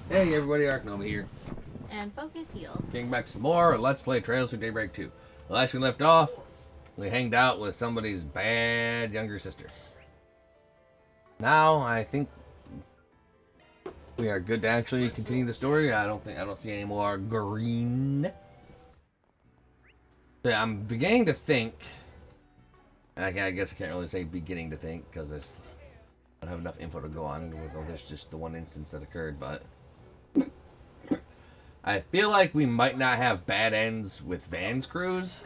Hey everybody, Arknoma here. And focus heal. Getting back some more Let's Play Trails through Daybreak 2. The last we left off, we hanged out with somebody's bad younger sister. Now, I think we are good to actually continue the story. I don't see any more green. But I'm beginning to think, and I guess I can't really say beginning to think, because I don't have enough info to go on with this, just the one instance that occurred, but I feel like we might not have bad ends with Van's crews,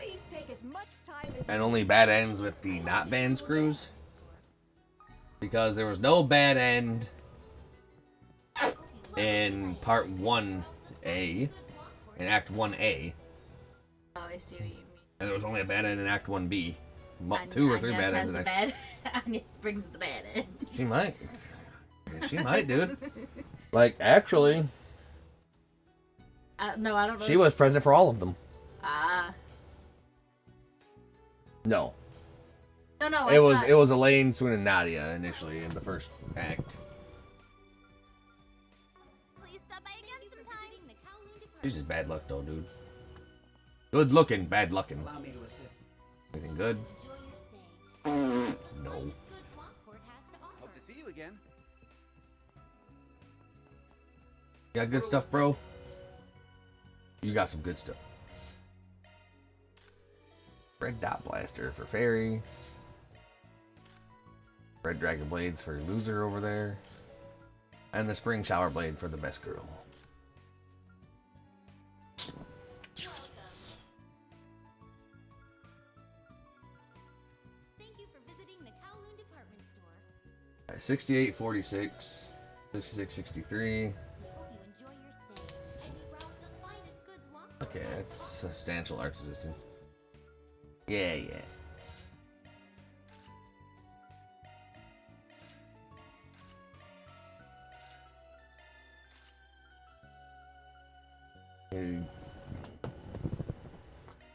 and only bad ends with the not Van's crews, because there was no bad end in Part 1A, in Act 1A, Oh, I see what you mean. and there was only a bad end in Act 1B. 2 or 3 bad ends in Act. Agnes brings the bad end. She might. She might, dude. Like, actually, No, I don't know. she was present for all of them. Ah. No. No, It was Elaine, Swoon, and Nadia initially in the first act. Please stop by again sometime. She's just bad luck though, dude. Good looking, bad lucking. Allow me to assist. Anything good? Enjoy your stay. No. Good Lockport has to offer. Hope to see you again. You got good stuff, bro? You got some good stuff. Red Dot Blaster for Fairy. Red Dragon Blades for Loser over there. And the Spring Shower Blade for the best girl. Thank you for visiting the Kowloon department store. 6846, 6663. Hope you enjoy your stay. And you browse the finest goods Lockport. Okay, that's substantial arts resistance. Yeah.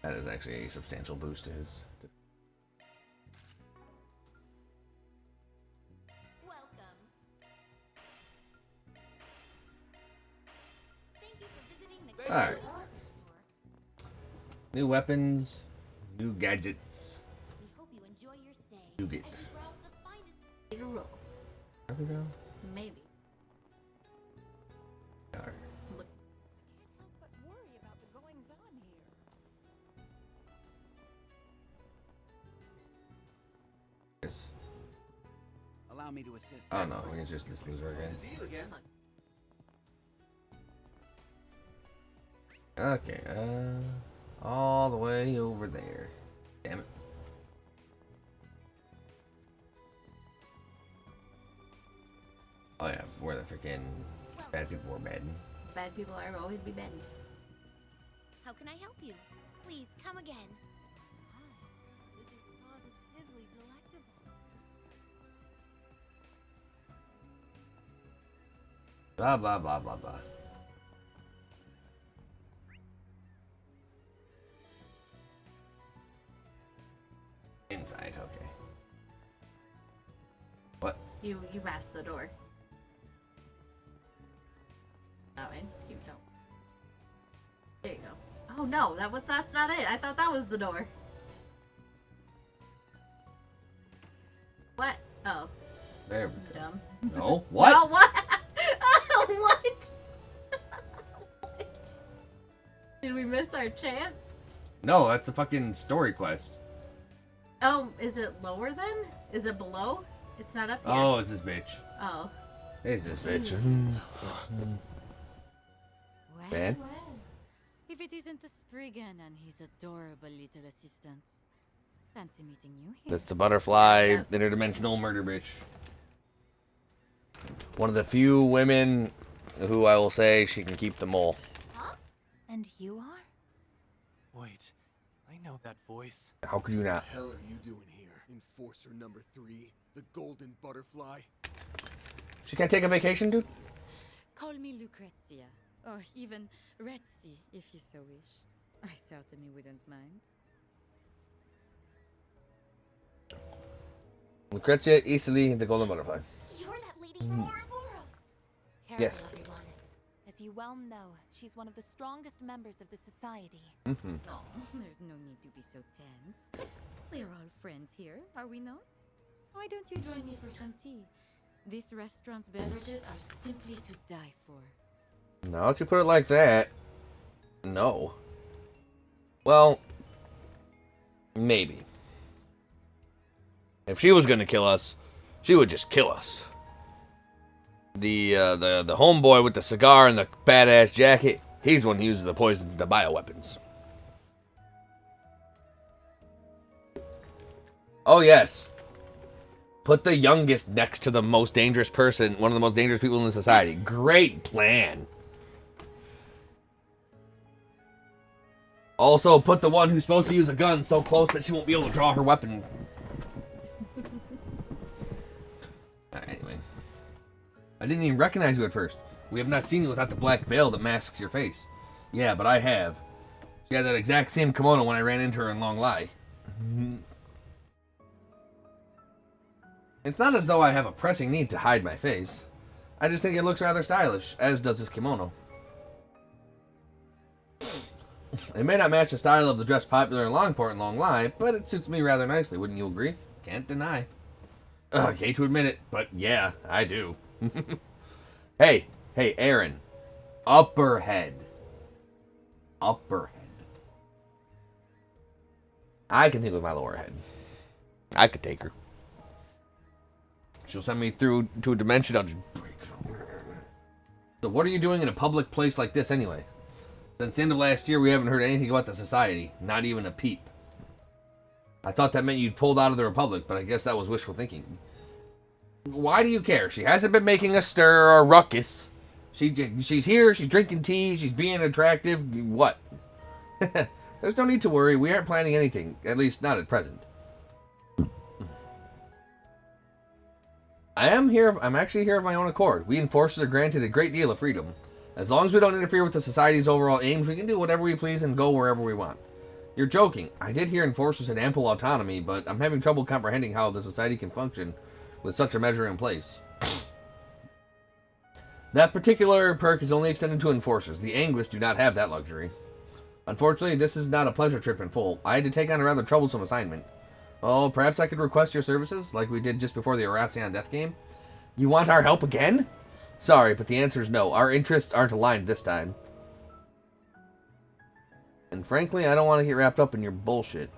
That is actually a substantial boost to his. Welcome. Thank you for visiting the All right. Kowloon department store. New weapons, new gadgets. We hope you enjoy your stay. You get. As you browse the finest. It'll roll. There we go. Maybe. All right. Look. Can't help but worry about the goings on here. Yes. Allow me to assist. Oh no, it's just this loser Hope again. to see you again. Okay, all the way over there. Damn it. Oh yeah, where the freaking bad people were bad. Bad people are always be bad. How can I help you? Please come again. Hi, this is positively delectable. Blah blah blah blah blah. Inside, okay. What? You passed the door. Oh, and you don't. There you go. Oh no, that's not it. I thought that was the door. What? Oh, There we go. dumb. No? What? Oh, what? Oh, what? Did we miss our chance? No, that's a fucking story quest. Oh, is it lower then? Is it below? It's not up here. Oh, it's this bitch. Oh. It's this bitch. Well, Man. well. If it isn't the Spriggan and his adorable little assistants. Fancy meeting you here. That's the butterfly Yeah. interdimensional murder bitch. One of the few women who I will say she can keep the mole. And you are? Wait, I know that voice. How could you not? Hell are you doing here? Enforcer number 3, the golden butterfly? She can't take a vacation, dude? Call me Lucrezia. Or even Retzi, if you so wish. I certainly wouldn't mind. Lucrezia, Easily, the golden butterfly. You're that lady from Ouroboros. Yes. Careful, everyone. you well know, she's one of the strongest members of the society. Mm-hmm. Oh, there's no need to be so tense. We're all friends here, are we not? Why don't you join me for some tea? This restaurant's beverages are simply to die for. Now that you put it like that, no. Well, maybe. If she was gonna kill us, she would just kill us. The homeboy with the cigar and the badass jacket, he's the one who uses the poisons and the bioweapons. Oh yes. Put the youngest next to the most dangerous person, one of the most dangerous people in the society. Great plan. Also, put the one who's supposed to use a gun so close that she won't be able to draw her weapon. Anyway. I didn't even recognize you at first. We have not seen you without the black veil that masks your face. Yeah, but I have. She had that exact same kimono when I ran into her in Long Lai. It's not as though I have a pressing need to hide my face. I just think it looks rather stylish, as does this kimono. It may not match the style of the dress popular in Longport and Long Lai, but it suits me rather nicely, wouldn't you agree? Can't deny. Ugh, hate to admit it, but yeah, I do. Hey, Aaron. Upper head. Upper head. I can think with my lower head. I could take her. She'll send me through to a dimension I'll just break. So what are you doing in a public place like this anyway? Since the end of last year, we haven't heard anything about the society. Not even a peep. I thought that meant you'd pulled out of the Republic, but I guess that was wishful thinking. Why do you care? She hasn't been making a stir or a ruckus. She's here, she's drinking tea, she's being attractive. What? There's no need to worry. We aren't planning anything. At least not at present. I'm actually here of my own accord. We enforcers are granted a great deal of freedom. As long as we don't interfere with the society's overall aims, we can do whatever we please and go wherever we want. You're joking. I did hear enforcers had ample autonomy, but I'm having trouble comprehending how the society can function with such a measure in place. That particular perk is only extended to enforcers. The Anguis do not have that luxury. Unfortunately, this is not a pleasure trip in full. I had to take on a rather troublesome assignment. Oh, perhaps I could request your services, like we did just before the Aracion death game? You want our help again? Sorry, but the answer is no. Our interests aren't aligned this time. And frankly, I don't want to get wrapped up in your bullshit.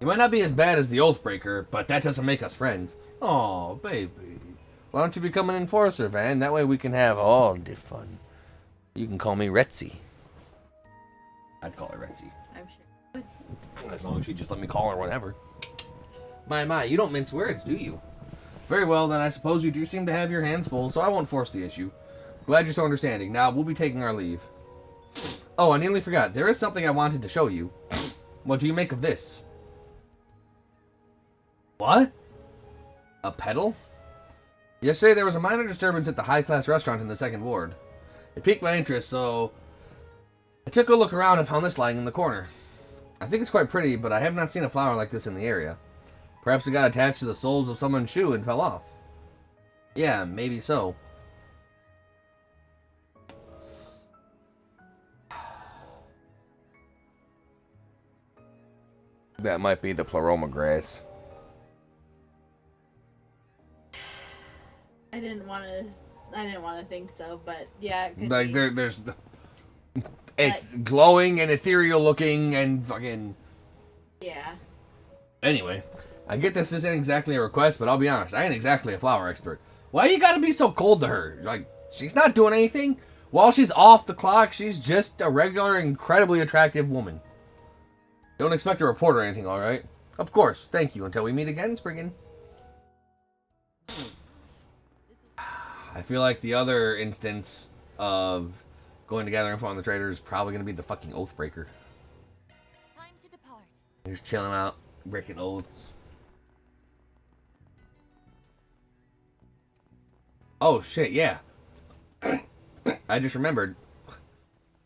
You might not be as bad as the Oathbreaker, but that doesn't make us friends. Oh, baby. Why don't you become an enforcer, Van? That way we can have all the fun. You can call me Retzi. I'd call her Retzi. I'm sure. As long as she just let me call her whatever. My, you don't mince words, do you? Very well, then I suppose you do seem to have your hands full, so I won't force the issue. Glad you're so understanding. Now, we'll be taking our leave. Oh, I nearly forgot. There is something I wanted to show you. What do you make of this? What? A pedal? Yesterday there was a minor disturbance at the high-class restaurant in the second ward. It piqued my interest, so I took a look around and found this lying in the corner. I think it's quite pretty, but I have not seen a flower like this in the area. Perhaps it got attached to the soles of someone's shoe and fell off. Yeah, maybe so. That might be the pleroma grass. I didn't want to think so, but yeah, it could Like be. it's glowing and ethereal looking and fucking. Yeah. Anyway, I get this isn't exactly a request, but I'll be honest, I ain't exactly a flower expert. Why you gotta be so cold to her? Like, she's not doing anything. While she's off the clock, she's just a regular, incredibly attractive woman. Don't expect a report or anything, alright? Of course, thank you. Until we meet again, Spriggan. I feel like the other instance of going to gather info on the trader is probably going to be the fucking Oathbreaker. Time to depart. He's chilling out, breaking oaths. Oh shit, yeah. I just remembered.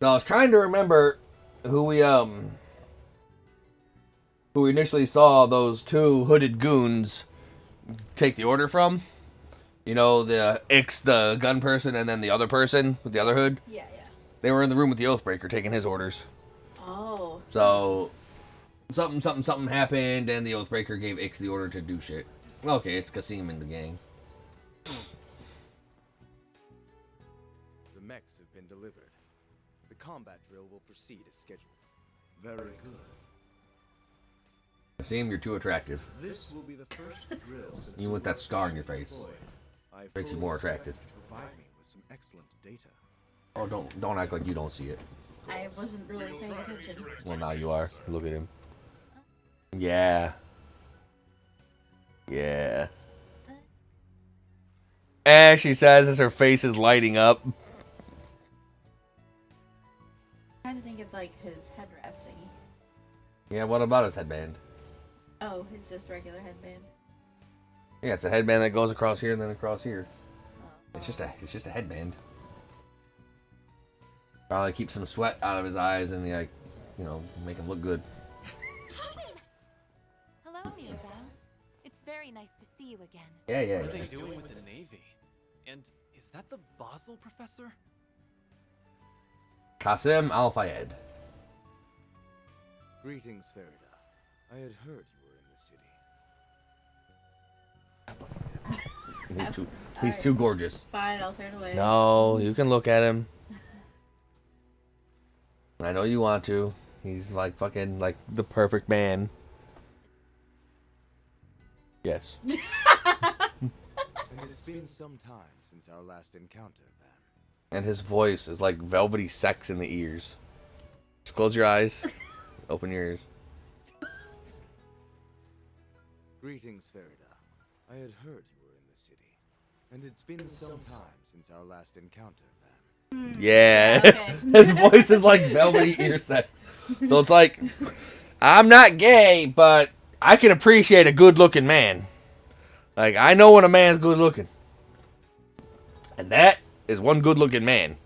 So I was trying to remember who we who we initially saw those two hooded goons take the order from. You know, the gun person, and then the other person with the other hood. Yeah. They were in the room with the Oathbreaker taking his orders. Oh. So, something happened, and the Oathbreaker gave Ix the order to do shit. Okay, it's Kasim and the gang. The mechs have been delivered. The combat drill will proceed as scheduled. Very good. Kasim, you're too attractive. This will be the first drill since You with that scar on your face. Makes you more attractive. Provide me with some excellent data. Oh, don't act like you don't see it. I wasn't really paying attention. Well, now you are. Look at him. Yeah. As she says as her face is lighting up. I'm trying to think of like his head wrap thingy. Yeah, what about his headband? Oh, it's just regular headband. Yeah, it's a headband that goes across here and then across here. It's just a headband. Probably keep some sweat out of his eyes and like, you know, make him look good. Hello, Mirabelle. It's very nice to see you again. Yeah. What are they doing with the Navy? And is that the Basel professor? Qasim Al-Fayed. Greetings, Farida. I had heard you were in the city. He's too gorgeous. Fine, I'll turn away. No, you can look at him. I know you want to. He's like fucking like the perfect man. Yes. And it's been some time since our last encounter, Van. And his voice is like velvety sex in the ears. Just close your eyes. Open your ears. Greetings, Farida. I had heard you were in the city. And it's been some time since our last encounter, Van. Yeah. Okay. His voice is like velvety ear sex. So it's like, I'm not gay, but I can appreciate a good looking man. Like, I know when a man's good looking. And that is one good looking man.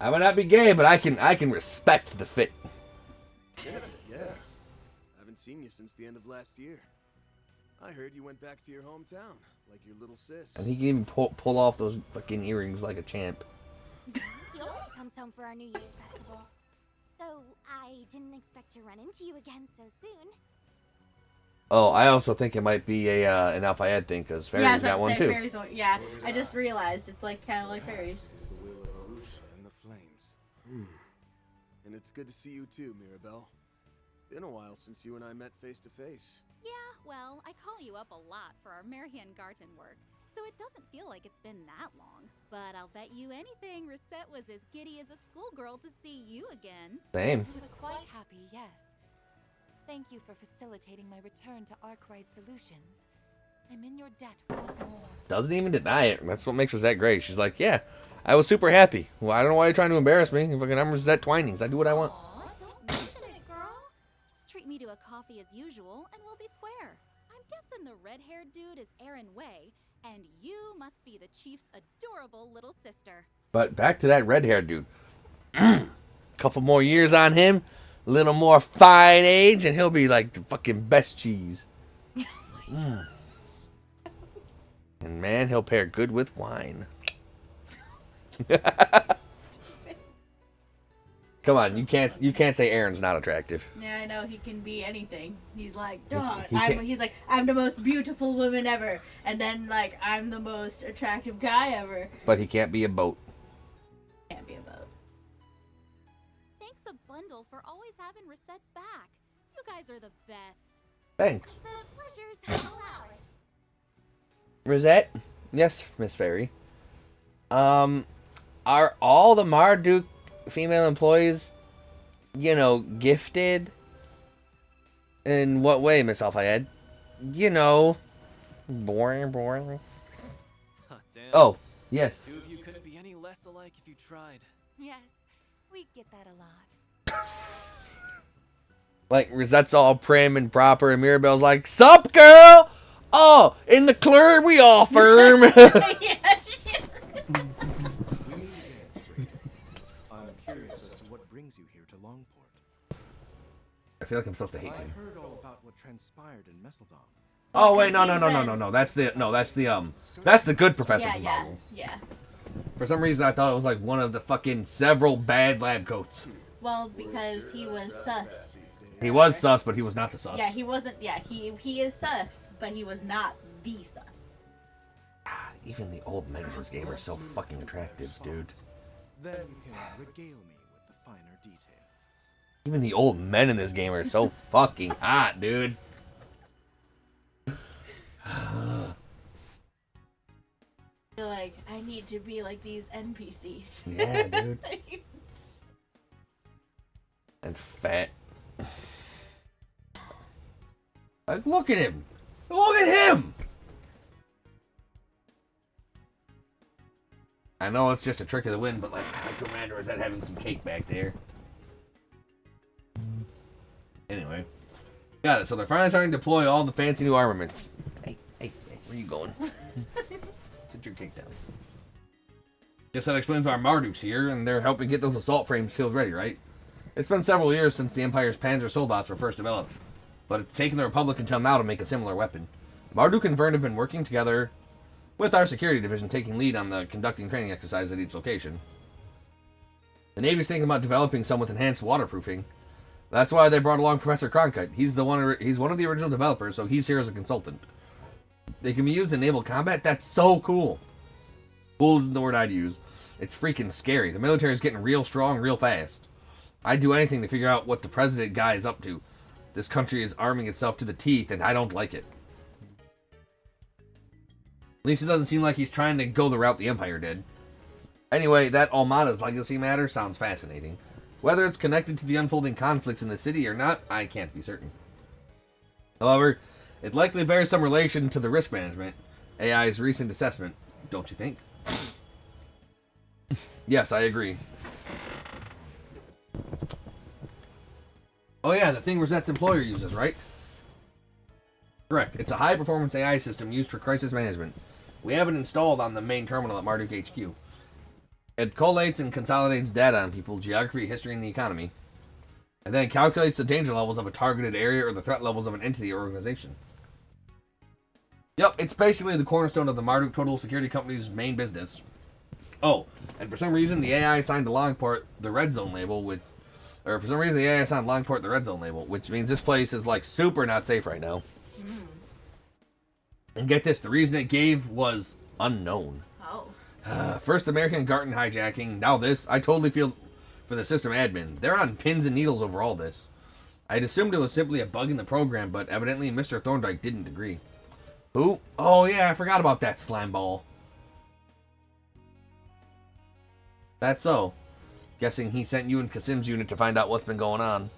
I might not be gay, but I can respect the fit. Yeah. Haven't seen you since the end of last year. I heard you went back to your hometown, like your little sis. And he can even pull off those fucking earrings like a champ. He always comes home for our New Year's festival. Though I didn't expect to run into you again so soon. Oh, I also think it might be an Al-Fayed thing, because Fairy's Yeah, I was about got to one say too. fairies. Yeah, I just realized it's like kind of like fairies. Is the will of Arusha and the flames. And it's good to see you too, Mirabelle. Been a while since you and I met face to face. Yeah, well, I call you up a lot for our Marianne Garten work, so it doesn't feel like it's been that long. But I'll bet you anything Rosette was as giddy as a schoolgirl to see you again. Same. He was quite happy, yes. Thank you for facilitating my return to Arkwright Solutions. I'm in your debt once more. Doesn't even deny it. That's what makes Rosette great. She's like, yeah, I was super happy. Well, I don't know why you're trying to embarrass me. Fucking, I'm Rosette Twinings. I do what I want. Aw, don't mention it, girl. Just treat me to a coffee as usual, and we'll be square. I'm guessing the red-haired dude is Aaron Way, and you must be the chief's adorable little sister. But back to that red-haired dude. Couple more years on him. A little more fine age, and he'll be like the fucking best cheese. And man, he'll pair good with wine. Come on, you can't say Aaron's not attractive. Yeah, I know he can be anything. He's like, He can't- I'm the most beautiful woman ever, and then like I'm the most attractive guy ever. But he can't be a boat. Can't be a boat. Thanks a bundle for always having Rosette's back. You guys are the best. Thanks. The pleasure's all ours. Rosette? Yes, Miss Fairy. Are all the Marduk female employees, you know, gifted? In what way, Miss Al-Fayed? You know, boring. Damn. Oh, yes. Two of you couldn't be any less alike if you tried. Yes, we get that a lot. Like, Rosette's all prim and proper, and Mirabelle's like, "Sup, girl? Oh, in the club we all firm." We need to dance, Brady. I'm curious as to what brings you here to Longport. feel like I'm supposed to hate I him. heard all about what transpired in Messeldom. Oh wait, no, Because he's been- that's the good professor Yeah, from yeah, Basel. yeah. For some reason, I thought it was like one of the fucking several bad lab coats. Well, because he was sus. He was sus, but he was not the sus. Yeah, he wasn't. Yeah, he is sus, but he was not the sus. Even the old men in this game are so fucking attractive, dude. Then you can regale me with the finer details. Even the old men in this game are so fucking hot, dude. You're like, I need to be like these NPCs. Yeah, dude. And fat. Like, look at him. Look at him. I know it's just a trick of the wind, but like, Commander is that having some cake back there. Anyway, got it. So they're finally starting to deploy all the fancy new armaments. Hey, where you going? Sit your cake down. Guess that explains why Marduk's here, and they're helping get those assault frames sealed ready, right? It's been several years since the Empire's Panzer Soldats were first developed, but it's taken the Republic until now to make a similar weapon. Marduk and Vern have been working together with our security division, taking lead on the conducting training exercises at each location. The Navy's thinking about developing some with enhanced waterproofing. That's why they brought along Professor Cronkite. He's one of the original developers, so he's here as a consultant. They can be used in naval combat. That's so cool. Cool isn't the word I'd use. It's freaking scary. The military is getting real strong real fast. I'd do anything to figure out what the president guy is up to. This country is arming itself to the teeth, and I don't like it. At least it doesn't seem like he's trying to go the route the Empire did. Anyway, that Almada's legacy matter sounds fascinating. Whether it's connected to the unfolding conflicts in the city or not, I can't be certain. However, it likely bears some relation to the risk management, AI's recent assessment, don't you think? Yes, I agree. Oh yeah, the thing Rosette's employer uses, right? Correct. It's a high-performance AI system used for crisis management. We have it installed on the main terminal at Marduk HQ. It collates and consolidates data on people, geography, history, and the economy. And then it calculates the danger levels of a targeted area or the threat levels of an entity or organization. Yep, it's basically the cornerstone of the Marduk Total Security Company's main business. Oh, and for some reason the AI assigned to Longport the Red Zone label, which means this place is like super not safe right now. And get this, the reason it gave was unknown. Oh. First American Garten hijacking, now this. I totally feel for the system admin. They're on pins and needles over all this. I'd assumed it was simply a bug in the program, but evidently Mr. Thorndyke didn't agree. Who? Oh yeah, I forgot about that slime ball. That's so. Guessing he sent you and Kasim's unit to find out what's been going on.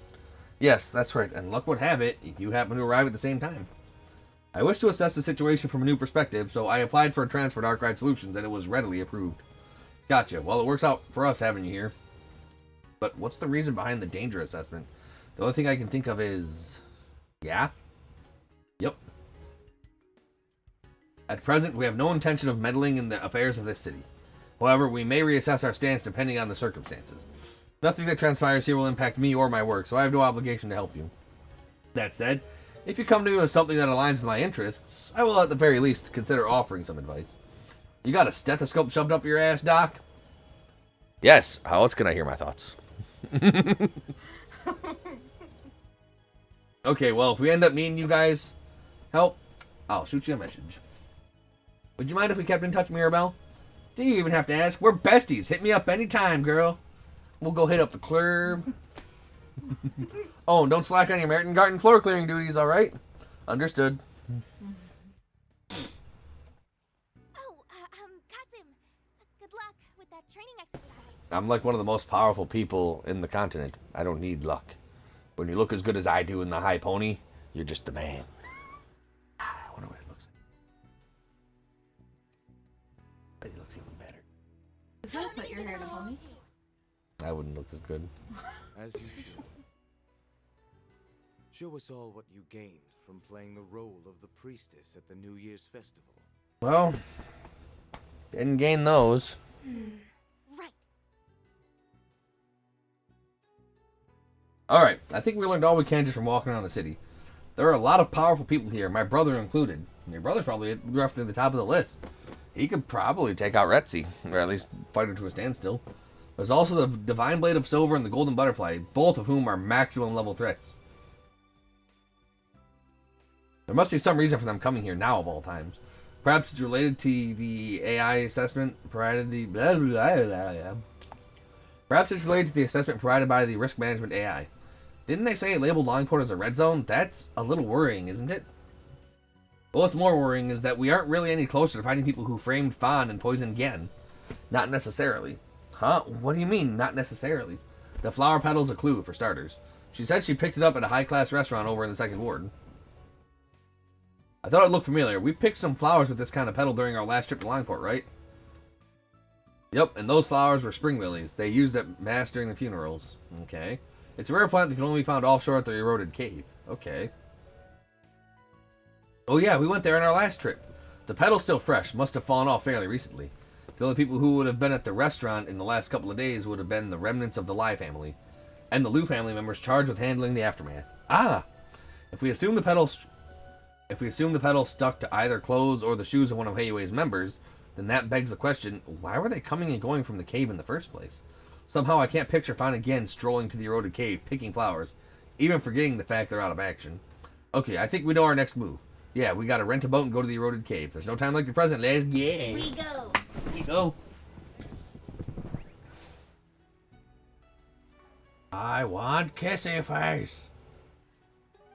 Yes, that's right, and luck would have it, you happen to arrive at the same time. I wish to assess the situation from a new perspective, so I applied for a transfer to Arkwright Solutions, and it was readily approved. Gotcha. Well, it works out for us having you here. But what's the reason behind the danger assessment? The only thing I can think of is... Yeah? Yep. At present, we have no intention of meddling in the affairs of this city. However, we may reassess our stance depending on the circumstances. Nothing that transpires here will impact me or my work, so I have no obligation to help you. That said, if you come to me with something that aligns with my interests, I will at the very least consider offering some advice. You got a stethoscope shoved up your ass, Doc? Yes. How else can I hear my thoughts? Okay, well, if we end up needing you guys help, I'll shoot you a message. Would you mind if we kept in touch, Mirabelle? Do you even have to ask? We're besties. Hit me up anytime, girl. We'll go hit up the club. Oh, and don't slack on your American Garden floor clearing duties, alright? Understood. Kasim, good luck with that training exercise. I'm like one of the most powerful people in the continent. I don't need luck. When you look as good as I do in the high pony, you're just the man. I wonder what it looks like. Bet it looks even better. You could put your hair in a pony. I wouldn't look as good. As you should. Show us all what you gained from playing the role of the priestess at the New Year's festival. Well, didn't gain those. Right. Alright, I think we learned all we can just from walking around the city. There are a lot of powerful people here, my brother included. Your brother's probably roughly at the top of the list. He could probably take out Retzi, or at least fight her to a standstill. There's also the Divine Blade of Silver and the Golden Butterfly, both of whom are maximum level threats. There must be some reason for them coming here now of all times. Perhaps it's related to the AI assessment provided Perhaps it's related to the assessment provided by the risk management AI. Didn't they say it labeled Longport as a red zone? That's a little worrying, isn't it? But what's more worrying is that we aren't really any closer to finding people who framed Fawn and poisoned Gen. Not necessarily. Huh? What do you mean, not necessarily? The flower petal's a clue, for starters. She said she picked it up at a high-class restaurant over in the second ward. I thought it looked familiar. We picked some flowers with this kind of petal during our last trip to Longport, right? Yep, and those flowers were spring lilies. They used at mass during the funerals. Okay. It's a rare plant that can only be found offshore at the eroded cave. Okay. Oh yeah, we went there on our last trip. The petal's still fresh. Must have fallen off fairly recently. The only people who would have been at the restaurant in the last couple of days would have been the remnants of the Lai family. And the Lu family members charged with handling the aftermath. Ah! If we assume the petal stuck to either clothes or the shoes of one of Heiwei's members, then that begs the question, why were they coming and going from the cave in the first place? Somehow I can't picture Fawn again strolling to the eroded cave, picking flowers, even forgetting the fact they're out of action. Okay, I think we know our next move. Yeah, we gotta rent a boat and go to the eroded cave. There's no time like the present, let's go. We go. We go. I want kissy face.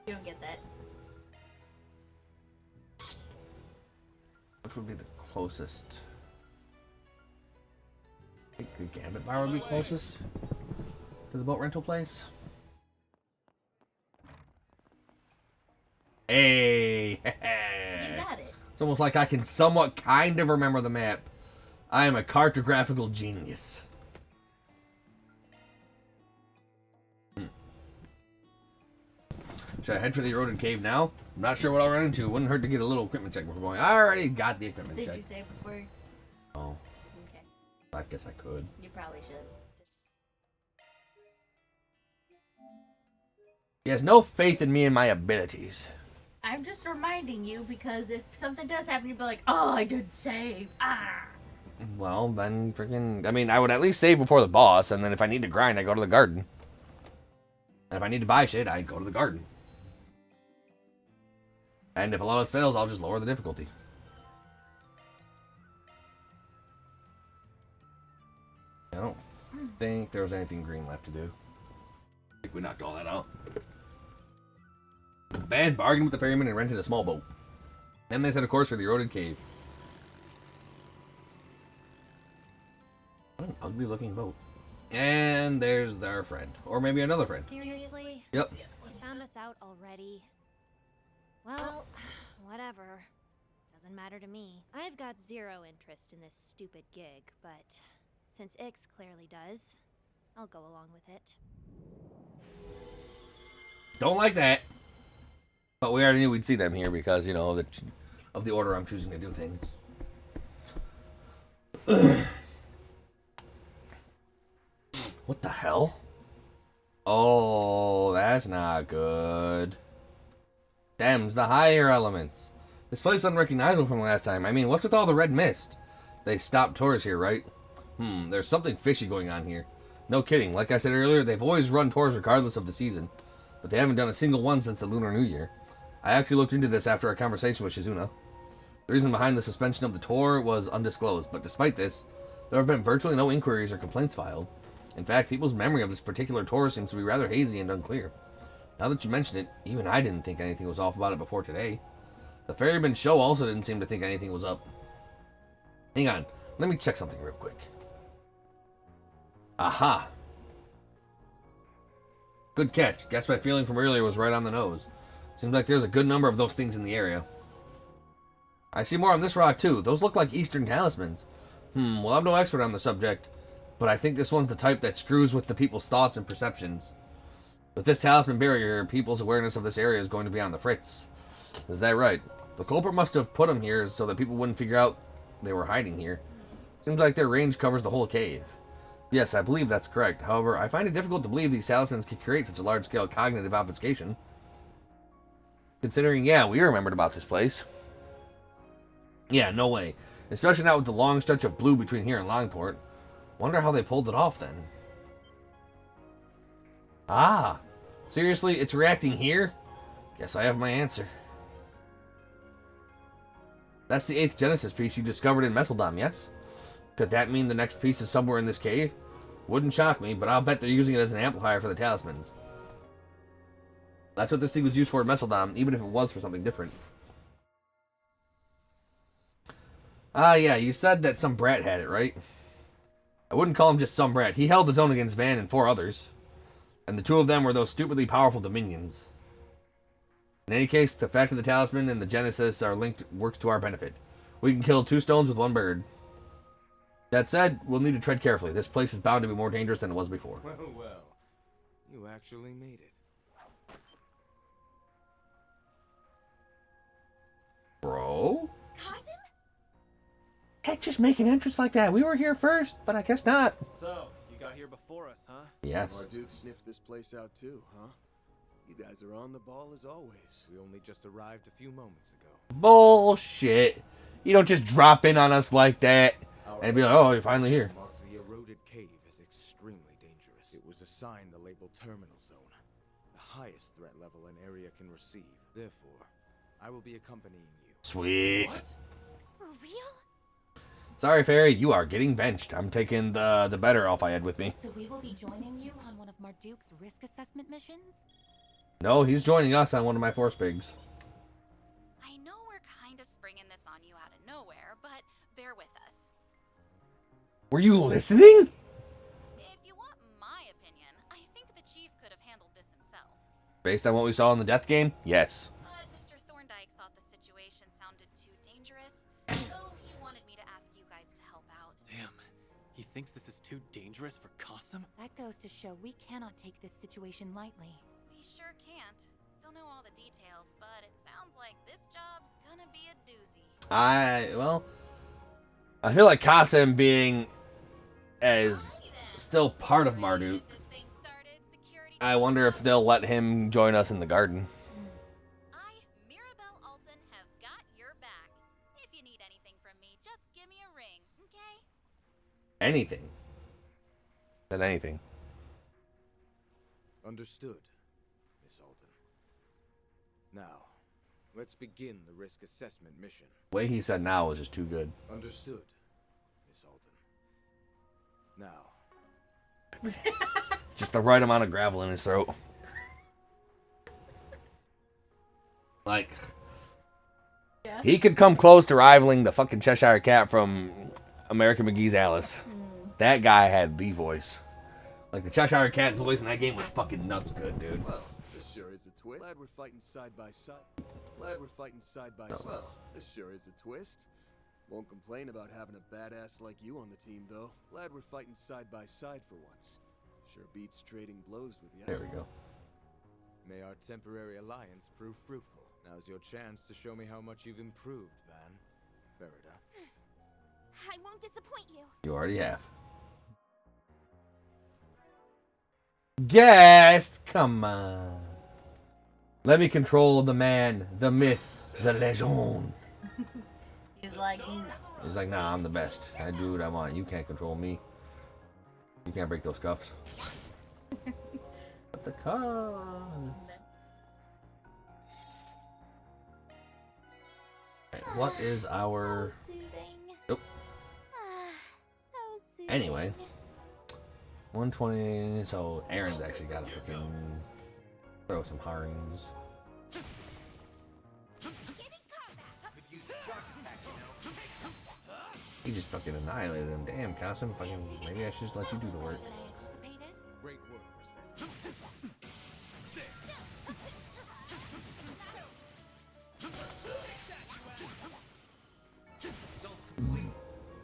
You don't get that. Which would be the closest? I think the Gambit Bar would be closest to the boat rental place. Hey! You got it. It's almost like I can somewhat kind of remember the map. I am a cartographical genius. Should I head for the eroded cave now? I'm not sure what I'll run into. Wouldn't hurt to get a little equipment check before going. I already got the equipment check. Did you say before? Oh, Okay. I guess I could. You probably should. He has no faith in me and my abilities. I'm just reminding you because if something does happen, you'd be like, oh, I didn't save. Ah. Well, then freaking... I mean, I would at least save before the boss, and then if I need to grind, I go to the garden. And if I need to buy shit, I go to the garden. And if a lot of it fails, I'll just lower the difficulty. I don't think there was anything green left to do. I think we knocked all that out. Bad bargain with the ferryman and rented a small boat. Then they set a course for the eroded cave. What an ugly looking boat. And there's our friend. Or maybe another friend. Seriously? Yep. You found us out already? Well, whatever. Doesn't matter to me. I've got zero interest in this stupid gig, but since Ix clearly does, I'll go along with it. Don't like that. But we already knew we'd see them here because, you know, of the order I'm choosing to do things. What the hell? Oh, that's not good. Them's the higher elements. This place is unrecognizable from last time. I mean, what's with all the red mist? They stopped tourists here, right? There's something fishy going on here. No kidding. Like I said earlier, they've always run tours regardless of the season. But they haven't done a single one since the Lunar New Year. I actually looked into this after a conversation with Shizuna. The reason behind the suspension of the tour was undisclosed, but despite this, there have been virtually no inquiries or complaints filed. In fact, people's memory of this particular tour seems to be rather hazy and unclear. Now that you mention it, even I didn't think anything was off about it before today. The ferryman show also didn't seem to think anything was up. Hang on, let me check something real quick. Aha! Good catch. Guess my feeling from earlier was right on the nose. Seems like there's a good number of those things in the area. I see more on this rock too. Those look like Eastern talismans. Well, I'm no expert on the subject, but I think this one's the type that screws with the people's thoughts and perceptions. With this talisman barrier, people's awareness of this area is going to be on the fritz. Is that right? The culprit must have put them here so that people wouldn't figure out they were hiding here. Seems like their range covers the whole cave. Yes, I believe that's correct. However, I find it difficult to believe these talismans could create such a large-scale cognitive obfuscation. Considering, yeah, we remembered about this place. Yeah, no way. Especially not with the long stretch of blue between here and Longport. Wonder how they pulled it off then. Ah! Seriously, it's reacting here? Guess I have my answer. That's the 8th Genesis piece you discovered in Meseldom, yes? Could that mean the next piece is somewhere in this cave? Wouldn't shock me, but I'll bet they're using it as an amplifier for the talismans. That's what this thing was used for in Meseldom, even if it was for something different. Ah, yeah, you said that some brat had it, right? I wouldn't call him just some brat. He held his own against Van and 4 others. And the 2 of them were those stupidly powerful Dominions. In any case, the fact that the talisman and the Genesis are linked works to our benefit. We can kill 2 stones with 1 bird. That said, we'll need to tread carefully. This place is bound to be more dangerous than it was before. Well. You actually made it. Bro? Cousin? Can't just make an entrance like that. We were here first, but I guess not. So, you got here before us, huh? Yes. Marduk sniffed this place out too, huh? You guys are on the ball as always. We only just arrived a few moments ago. Bullshit. You don't just drop in on us like that and be like, oh, you're finally here. Marked the eroded cave as extremely dangerous. It was assigned the label Terminal Zone, the highest threat level an area can receive. Therefore, I will be accompanying you. Sweet. What? For real? Sorry, Fairy, you are getting benched. I'm taking the better elf I had with me. So we will be joining you on one of Marduk's risk assessment missions? No, he's joining us on one of my Force Pigs. I know we're kind of springing this on you out of nowhere, but bear with us. Were you listening? If you want my opinion, I think the chief could have handled this himself. Based on what we saw in the death game? Yes. But Mr. Thorndyke thought the situation sounded too dangerous, so he wanted me to ask you guys to help out. Damn. He thinks this is too dangerous for Qasim? That goes to show we cannot take this situation lightly. We sure can't. Don't know all the details, but it sounds like this job's gonna be a doozy. I feel like Qasim being as still part of Marduk, Get this thing started, security I wonder if they'll let him join us in the garden. I, Mirabelle Alton, have got your back. If you need anything from me, just give me a ring, okay? Anything. Said anything. Understood, Miss Alton. Now, let's begin the risk assessment mission. The way he said now was just too good. Understood, Miss Alton. Now, Just the right amount of gravel in his throat. Like, Yeah. he could come close to rivaling the fucking Cheshire Cat from American McGee's Alice. That guy had the voice. Like, the Cheshire Cat's voice in that game was fucking nuts good, dude. well, this sure is a twist. Glad we're fighting side by side. This sure is a twist. Won't complain about having a badass like you on the team, though. Glad we're fighting side by side for once. Sure beats trading blows with you. There we go. May our temporary alliance prove fruitful. Now's your chance to show me how much you've improved, Van. Farida. I won't disappoint you. You already have. Guest, come on. Let me control the man, the myth, the legend. He's like, no. He's like, nah, I'm the best. I do what I want. You can't control me. You can't break those cuffs. But the cuffs. Right, what is our... So soothing. Nope. So soothing. Anyway. 120, so Aaron's actually got to freaking throw some horns. He just fucking annihilated him. Damn, Qasim, maybe I should just let you do the work. Great work, Reset.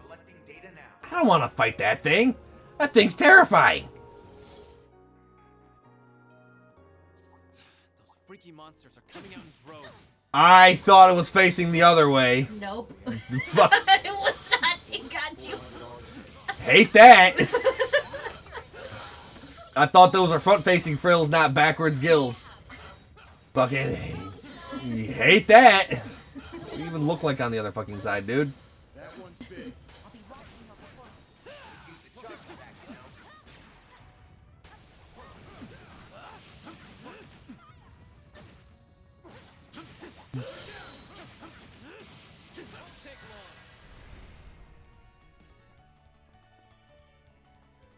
Collecting data now. I don't want to fight that thing. That thing's terrifying. Those freaky monsters are coming out in droves. I thought it was facing the other way. Nope. Fuck. It was not. It got you. Hate that. I thought those were front-facing frills, not backwards gills. Fucking, you hate that. What do you even look like on the other fucking side, dude? That one's big.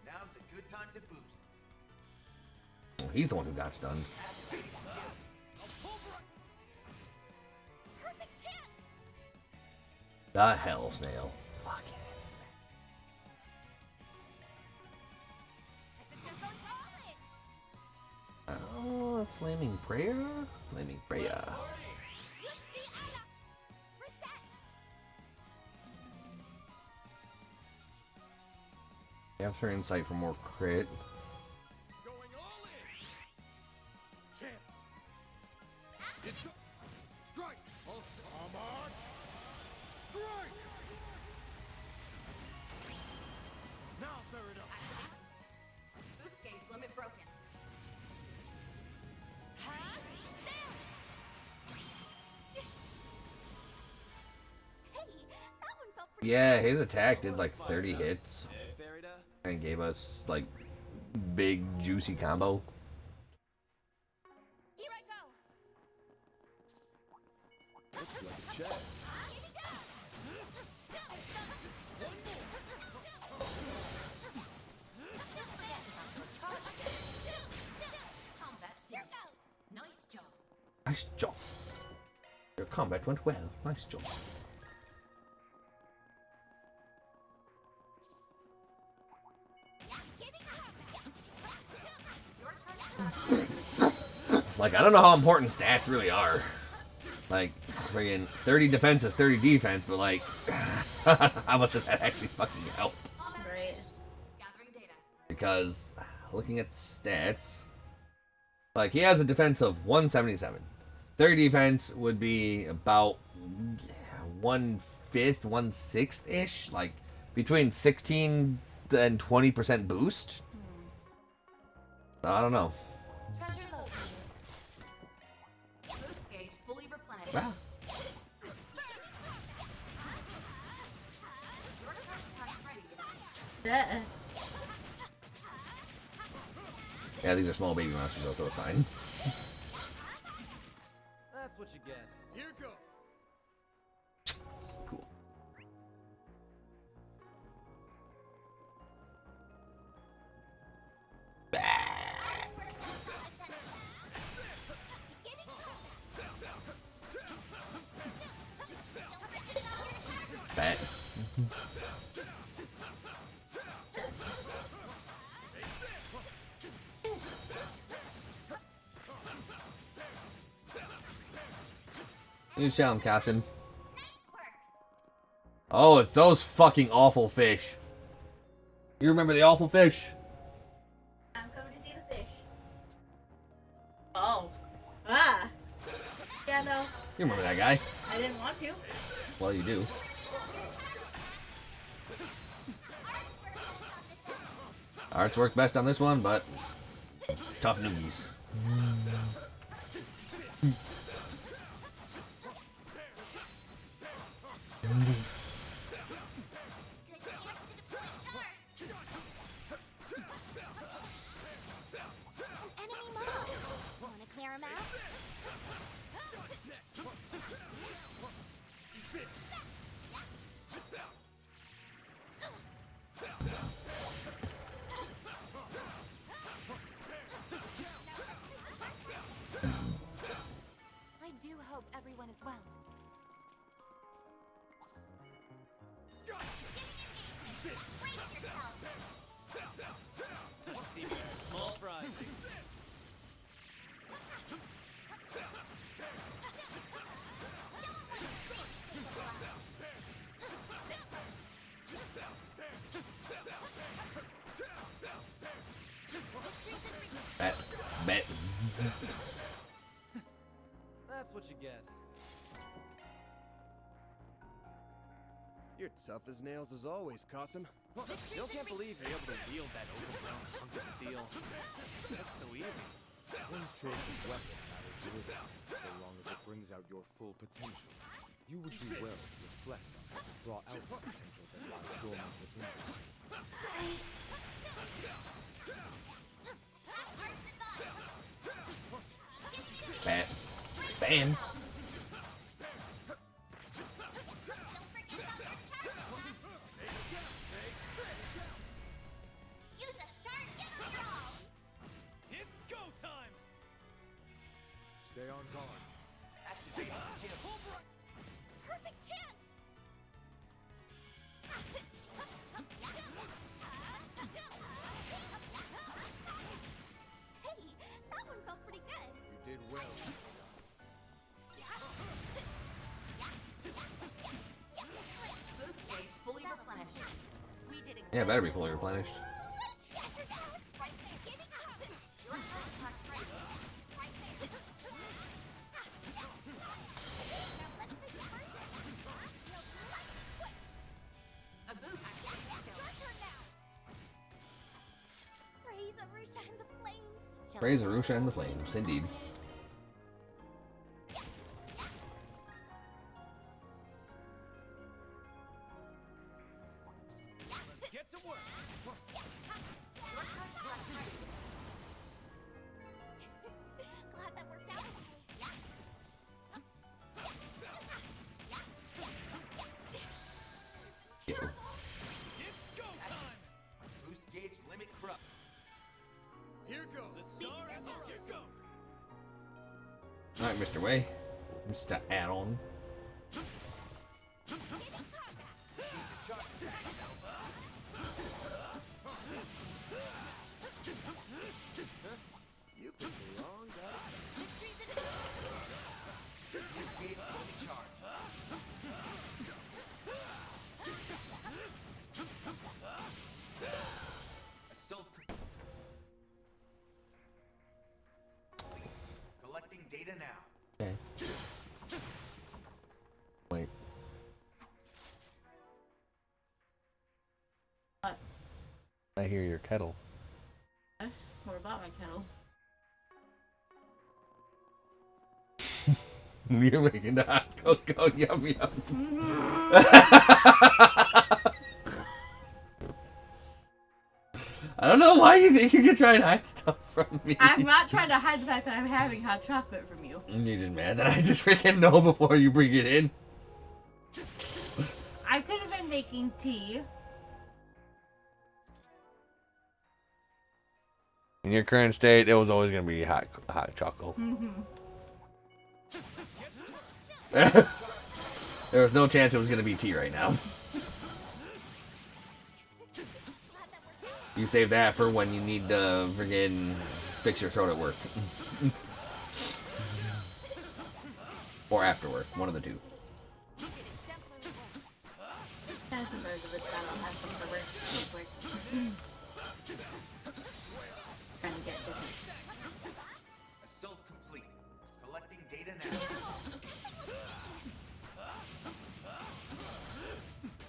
Now's a good time to boost. Oh, he's the one who got stunned. The hell, snail. Fuck. Oh, flaming prayer? Flaming prayer. Capture insight for more crit. Going all in. Chance. It's a strike. Come on. Strike. Now tear it up. Boost gauge limit broken. Huh? There! Hey, that one felt pretty. Yeah, his attack did like 30 hits. And gave us like big juicy combo. Here I go. Looks like a chest. Combat here goes. Nice job. Nice job. Your combat went well. Nice job. Like, I don't know how important stats really are. Like, friggin' 30 defense is 30 defense, but like, how much does that actually fucking help? Right. Gathering data. Because, looking at stats, like, he has a defense of 177. 30 defense would be about 1/5, 1/6-ish. Like, between 16 and 20% boost. I don't know. Treasure located. Boost gauge fully replenished. Wow. Your turret attack's ready. Yeah. Yeah, these are small baby monsters though, so it's fine. That's what you get. Here goes. Cool. Bat. You show him, Cassin. Oh, it's those fucking awful fish. You remember the awful fish? I'm coming to see the fish. Oh. Ah. Yeah, no. You remember that guy? I didn't want to. Well, you do. Arts work best on this one, but tough noogies. Enemy mob. Wanna clear him out? I do hope everyone is well. Small fries. Bet. Bet. That's what you get. You're tough as nails as always, Cossum. Still can't believe you're able to wield that overgrown hunk of steel. That's so easy. One's choice of weapon matters little, so long as it brings out your full potential. You would do well to reflect on it and draw out the potential that lies dormant within you. Bam. Bam. It's go time! Stay on guard. Perfect chance! Hey, that one felt pretty good. You did well. Boost gauge fully replenished. We did exactly. Yeah, better be fully replenished. Treasure house! Getting out! Your artifact's ready. A boost. Raise Arusha and the flames! Praise Arusha and the flames, indeed. Get to work! Glad that worked out Yo. It's go time! Boost gauge limit corrupt. Here goes. The star is on. Here goes! Alright, Mr. Way. Mr. Add-on. You picked the wrong guy. Boost gauge fully charged. Assault collecting data now. Okay. Wait. What? I hear your kettle. What about my kettle? You're making the hot cocoa yum yum. I don't know why you think you can try and hide stuff from me. I'm not trying to hide the fact that I'm having hot chocolate from you. You're just mad that I just freaking know before you bring it in. I could have been making tea. In your current state, it was always gonna be hot chocolate. There was no chance it was gonna be tea right now. You save that for when you need to friggin' fix your throat at work. Or after work, one of the two. I suppose if it's done, I'll have some for work real quick. Trying to get different. Assault complete. Collecting data now.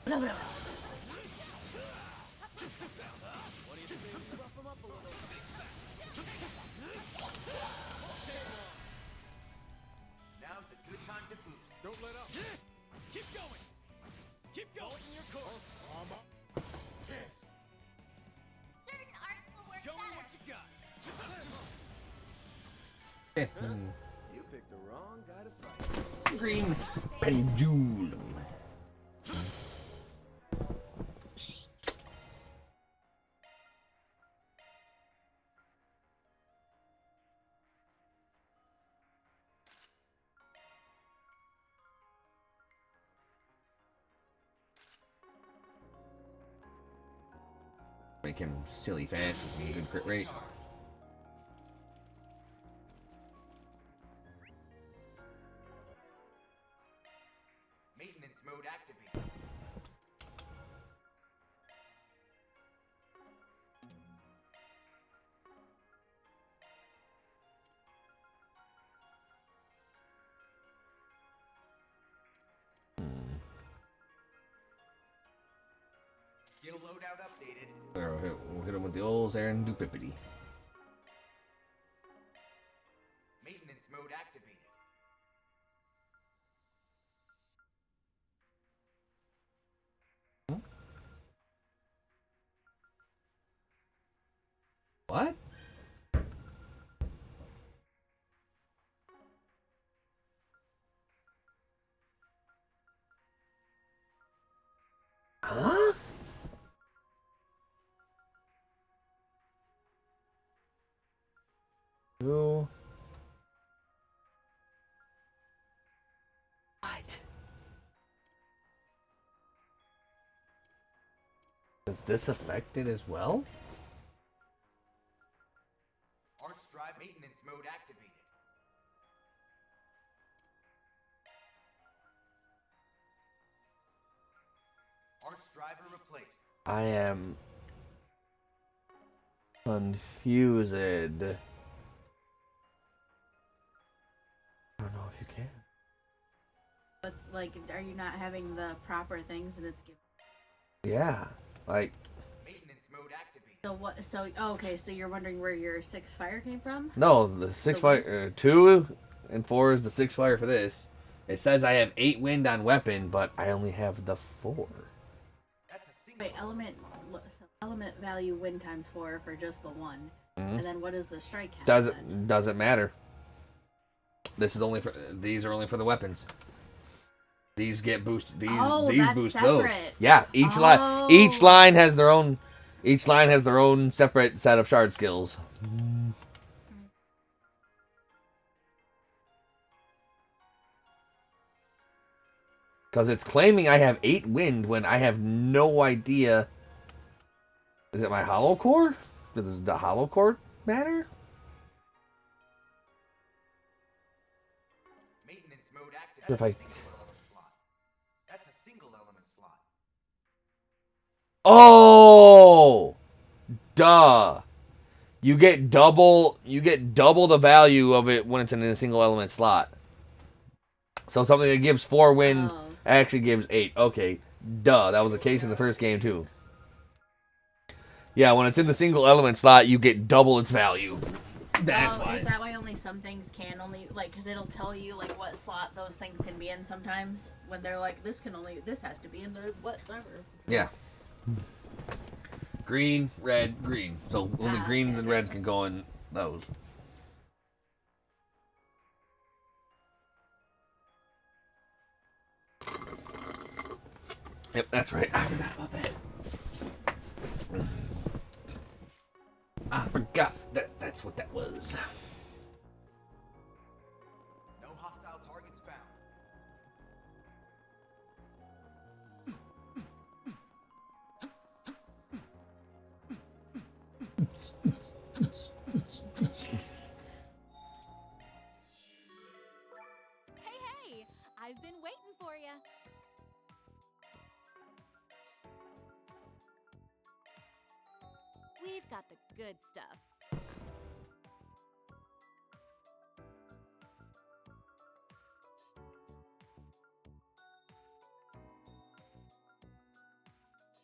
No, no. Now's a good time to boost. Don't let up. Keep going! Keep going! Your course! Certain arts will work Show me better. what you got! You picked the wrong guy to fight. Green pendulum. Make him silly fast with some good crit rate. Maintenance mode activated. Skill loadout updated. We'll hit him with the old serendipity. Maintenance mode activated. What? Huh? Who? What? Does this affect it as well? Arts drive maintenance mode activated. Arts driver replaced. I am confused. I don't know if you can. But like, are you not having the proper things and it's giving? Yeah, like. Maintenance mode activated. So what? So okay. So you're wondering where your 6 fire came from? No, the 6 fire, 2 and 4 is the 6 fire for this. It says I have 8 wind on weapon, but I only have the 4. That's a single. Wait, element value win times 4 for just the one, and then what is the strike count? Doesn't matter. This is only for these are only for the weapons. These get boosted. These that's boost separate. those. Yeah, each line has their own. Each line has their own separate set of shard skills. Because it's claiming I have 8 wind when I have no idea. Is it my hollow core? Does the hollow core matter? Maintenance mode activated. If I... That's a single element slot. Oh, duh! You get double the value of it when it's in a single element slot. So something that gives 4 wind actually gives 8. Okay, duh. That was the case in the first game too. Yeah, when it's in the single element slot, you get double its value. That's why. Is that why only some things can only like? Because it'll tell you like what slot those things can be in this when they're like this has to be in the whatever. Yeah. Green, red, green. So only greens and reds can go in those. Yep, that's right. I forgot about that. I forgot that's what that was. No hostile targets found. Hey, I've been waiting for you. We've got the good stuff.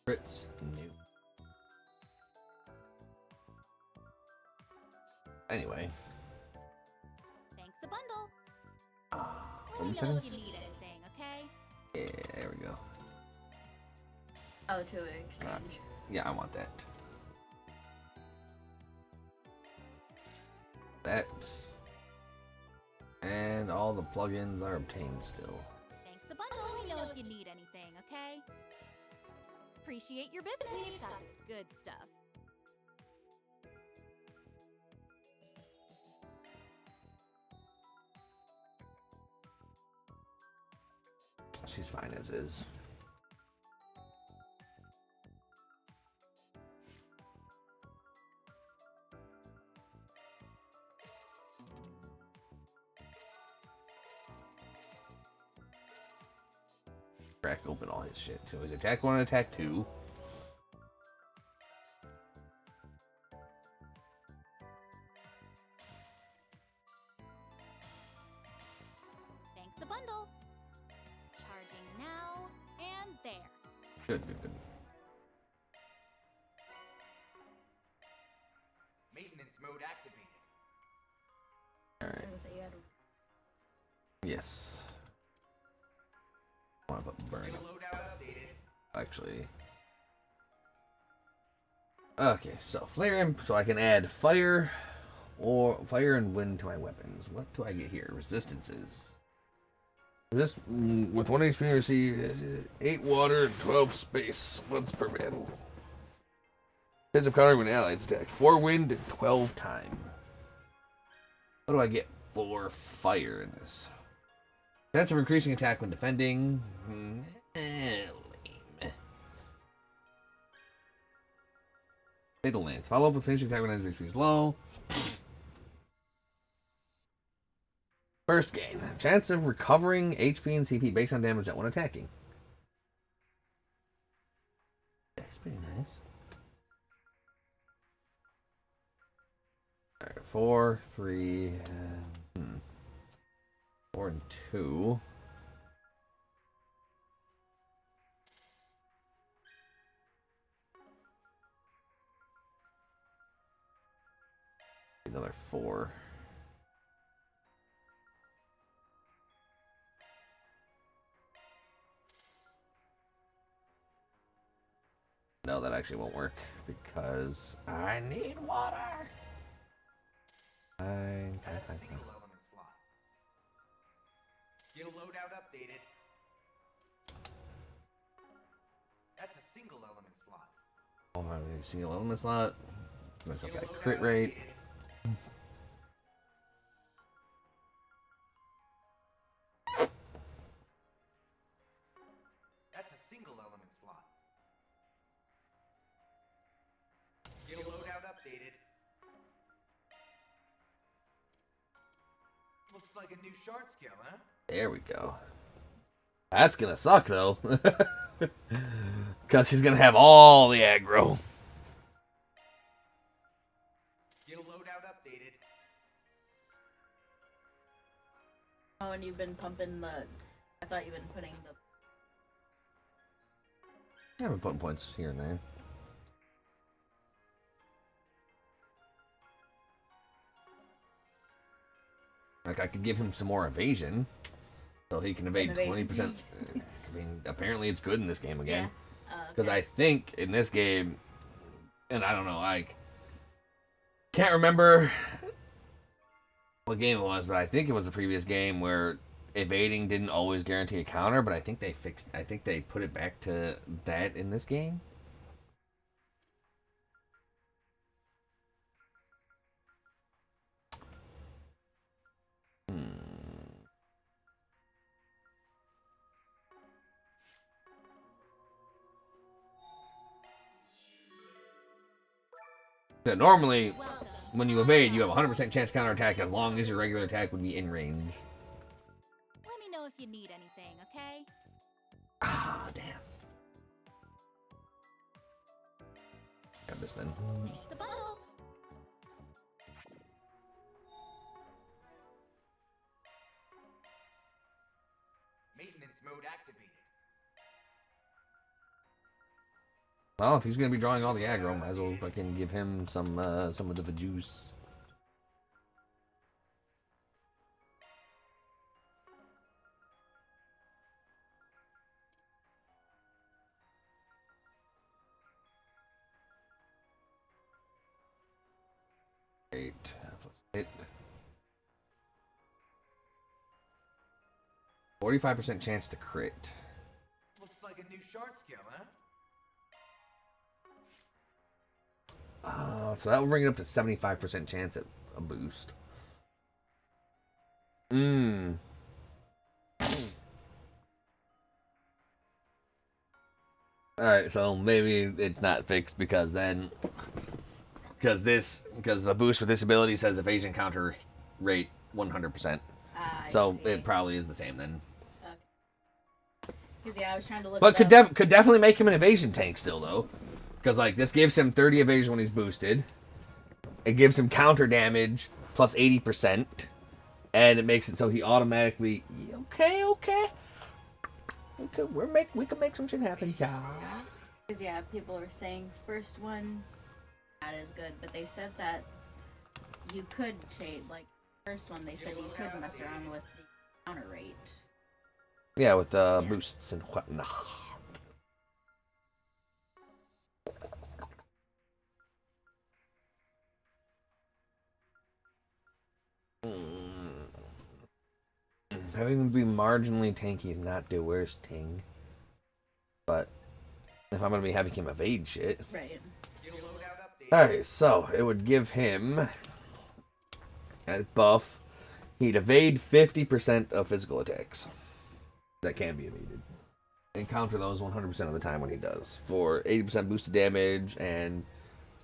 Fritz new. Anyway. Thanks a bundle. Let me Let me know if settings. you need anything, okay? Yeah, there we go. Oh, to exchange. Yeah, I want that. That. And all the plugins are obtained still. Thanks a bundle. Let me know if you need anything, okay? Appreciate your business. We've got the good stuff. She's fine as is. Crack open all his shit. So he's attack 1 and attack 2. Thanks a bundle. Charging now and there. Good. gonna say you had. Yes. I want to put burn. Skill loadout updated. Actually. Okay, so flare imp, so I can add fire or fire and wind to my weapons. What do I get here? Resistances. This with 1 HP receive 8 water and 12 space once per battle. Chance of countering when allies attack. 4 wind and 12 time. What do I get for fire in this? Chance of increasing attack when defending. Lame. Fatal Lance. Follow up with finishing attack when enemy's HP is low. First gain. Chance of recovering HP and CP based on damage that one attacking. That's pretty nice. Alright, 4, 3, 4 and 2. Another 4. No, that actually won't work because I need water. That's a single element slot. Skill loadout updated. That's a single element slot. Oh, my single element slot. Myself Skill got loadout crit rate. updated. That's a single element slot. Skill loadout updated. Looks like a new shard skill, huh? There we go. That's gonna suck though. Because he's gonna have all the aggro. Skill loadout updated. Oh, and you've been pumping the. I thought you've been putting the. I've been putting points here and there. Like I could give him some more evasion, so he can evade 20%. I mean, apparently it's good in this game again. Because I think in this game, and I don't know, I can't remember what game it was, but I think it was the previous game where evading didn't always guarantee a counter, but I think they put it back to that in this game. So normally, when you evade, you have a 100% chance to counterattack as long as your regular attack would be in range. Let me know if you need anything, okay? Ah, damn. Got this then. It's a bundle. Maintenance mode activated. Well, if he's gonna be drawing all the aggro, might as well fucking give him some of the juice. Eight plus 8. 45% chance to crit. Looks like a new shard skill, huh? So that will bring it up to 75% chance at a boost. Alright, so maybe it's not fixed because the boost with this ability says evasion counter rate 100%. So it probably is the same then. Because I was trying to look. But could definitely make him an evasion tank still though. Because, like, this gives him 30 evasion when he's boosted. It gives him counter damage plus 80%. And it makes it so he automatically... Okay. We can make some shit happen, yeah. Because, people were saying first one, not as good. But they said that you could change, like, First one, they said you could mess around with the counter rate. Yeah, with the boosts and whatnot. Having him be marginally tanky is not the worst thing. But if I'm going to be having him evade shit. Right. Alright, so it would give him at buff. He'd evade 50% of physical attacks that can be evaded. And counter those 100% of the time when he does. For 80% boosted damage and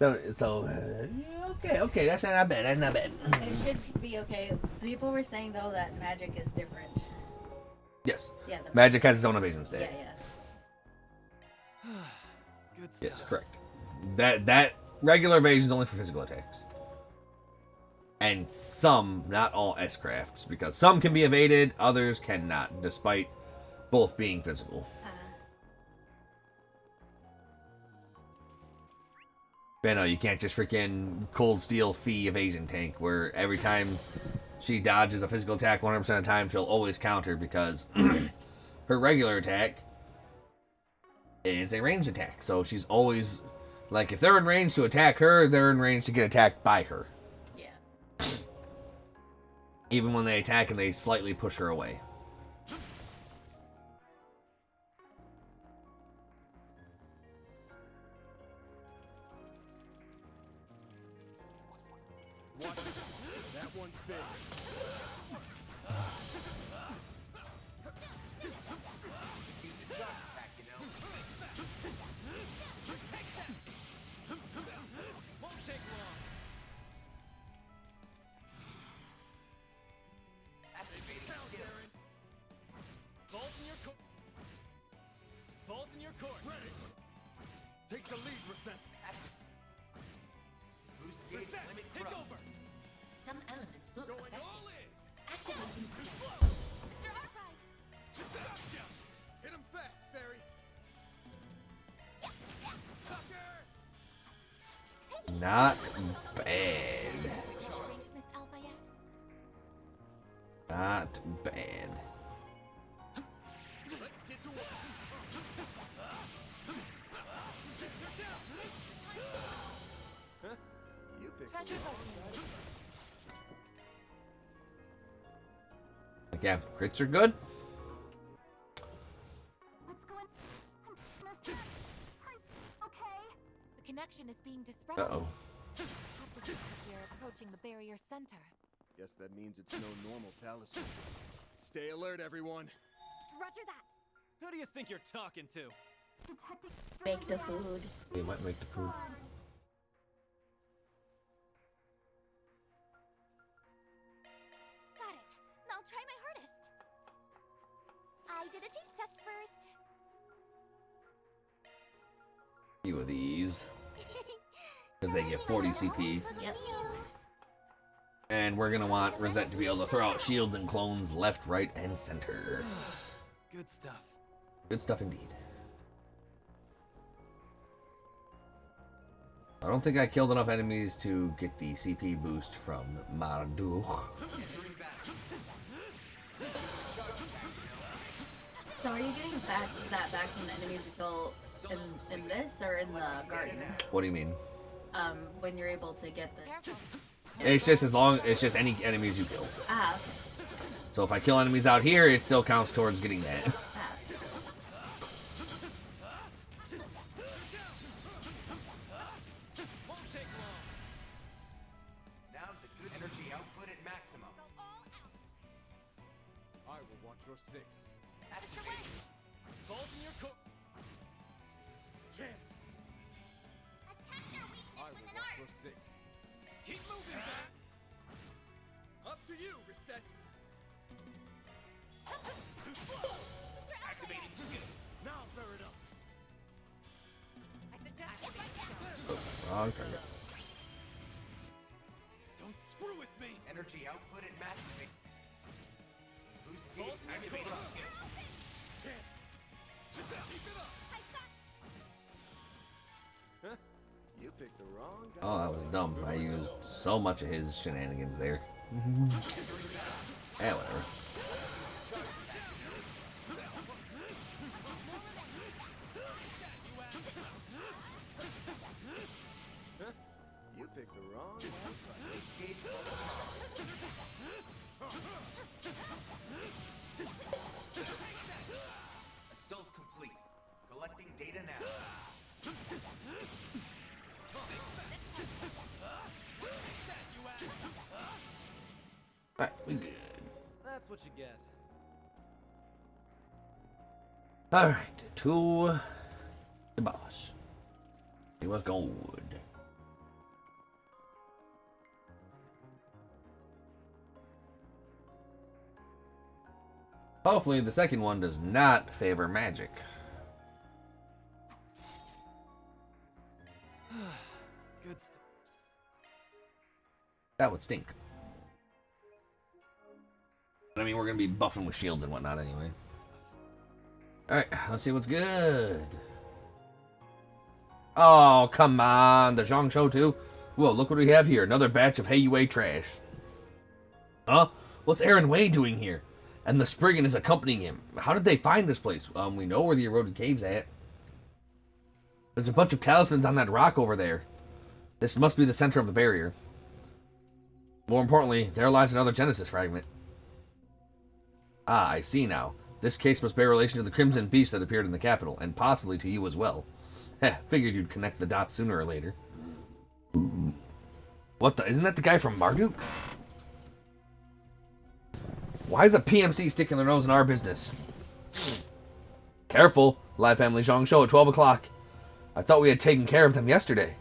okay, that's not bad. That's not bad. It should be okay. People were saying though that magic is different. Yes. Yeah. Magic has its own evasion stat. Yeah. Good stuff. Yes, correct. That regular evasion is only for physical attacks. And some, not all S-crafts, because some can be evaded, others cannot, despite both being physical. But no, you can't just freaking Cold Steel Fee evasion tank, where every time she dodges a physical attack 100% of the time, she'll always counter, because her regular attack is a ranged attack. So she's always, like, if they're in range to attack her, they're in range to get attacked by her. Yeah. Even when they attack and they slightly push her away. That one's big. Won't take long. Balls in your court. Balls in your court. Ready. Take the lead, Reset. Reset, take over. Some elements look Going effective. all in. Activating Too skill. slow. Mr. Archive! Gotcha. Hit him fast, Fairy. Sucker. Not bad. Rank Miss Alpha yet? Not bad. Let's get to work. Huh? You picked the Treasure wrong boat. Like, yeah, crits are good. What's going on? Okay. The connection is being disrupted. Uh-oh. Perhaps it's because we're approaching the barrier center. Guess that means it's no normal talisman. Stay alert, everyone. Roger that. Who do you think you're talking to? Make the food. They might make the food. Got it. I'll try my hardest. I did a taste test first. Few of these. Because they get 40 CP. Yep. And we're going to want Rosette to be able to throw out shields and clones left, right, and center. Good stuff. Good stuff indeed. I don't think I killed enough enemies to get the CP boost from Marduk. So are you getting that back from the enemies you kill in this or in the garden? What do you mean? When you're able to get the. Careful. It's just any enemies you kill. Ah. So if I kill enemies out here, it still counts towards getting that. Ah. Won't take long. Now's a good energy output at maximum. Go all out. I will watch your six. Activate. Balls in your court. Chance. Attack their weakness I with will an watch art. your six. Keep moving back. Up to you, Reset. Too slow. Activating skill. Now bear it up. I suggest you right now. Wrong target. Don't screw with me. Energy output at maximum. Boost Balls gauge in your activated. court. Chance. Keep it up. I got Huh? You picked the wrong guy. Oh, that was dumb. I used so much of his shenanigans there. Yeah, whatever. You picked the wrong Assault complete. Collecting data now. Alright, we good. That's what you get. Alright, to the boss. See what's good. Hopefully the second one does not favor magic. Good stuff. That would stink. But I mean, we're going to be buffing with shields and whatnot anyway. Alright, let's see what's good. Oh, come on. The Zhang Show too? Whoa, look what we have here. Another batch of Hey Yue trash. Huh? What's Aaron Wei doing here? And the Spriggan is accompanying him. How did they find this place? We know where the eroded cave's at. There's a bunch of talismans on that rock over there. This must be the center of the barrier. More importantly, there lies another Genesis fragment. Ah, I see now. This case must bear relation to the Crimson Beast that appeared in the capital, and possibly to you as well. Heh, figured you'd connect the dots sooner or later. What the? Isn't that the guy from Marduk? Why is a PMC sticking their nose in our business? Careful, Lai Family Zhang Show at 12 o'clock. I thought we had taken care of them yesterday.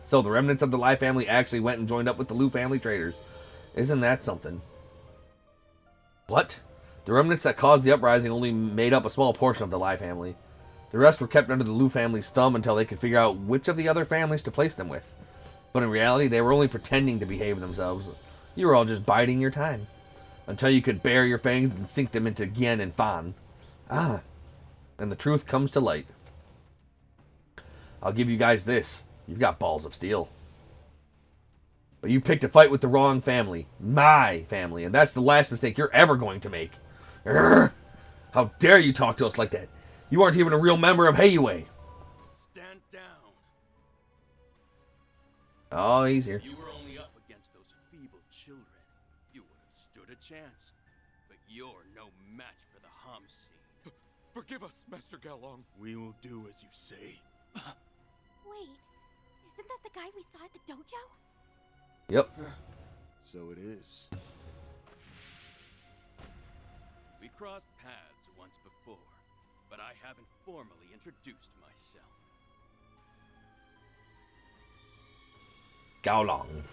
So the remnants of the Lai family actually went and joined up with the Liu family traders. Isn't that something? What? The remnants that caused the uprising only made up a small portion of the Lai family. The rest were kept under the Liu family's thumb until they could figure out which of the other families to place them with. But in reality, they were only pretending to behave themselves. You were all just biding your time. Until you could bare your fangs and sink them into Gian and Fan. Ah, and the truth comes to light. I'll give you guys this. You've got balls of steel. But you picked a fight with the wrong family. My family. And that's the last mistake you're ever going to make. Urgh! How dare you talk to us like that? You aren't even a real member of Hey Yue. Stand down. Oh, he's here. You were only up against those feeble children. You would have stood a chance. But you're no match for the Hamsi. Forgive us, Master Galong. We will do as you say. Wait, isn't that the guy we saw at the dojo? Yep. So it is. We crossed paths once before, but I haven't formally introduced myself. Gaolong.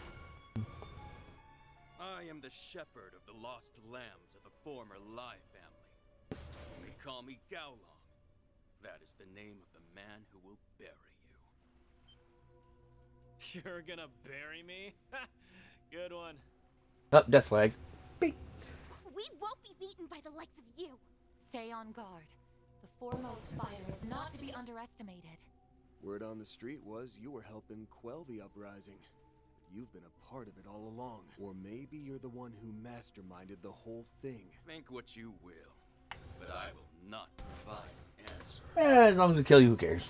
I am the shepherd of the lost lambs of the former Lai family. You may call me Gaolong. That is the name of the man who will bury you. You're gonna bury me? Good one. Up, death flag. We won't be beaten by the likes of you. Stay on guard. The foremost fire is not to be underestimated. Word on the street was you were helping quell the uprising. You've been a part of it all along. Or maybe you're the one who masterminded the whole thing. Think what you will, but I will not provide an answer. As long as we kill you, who cares?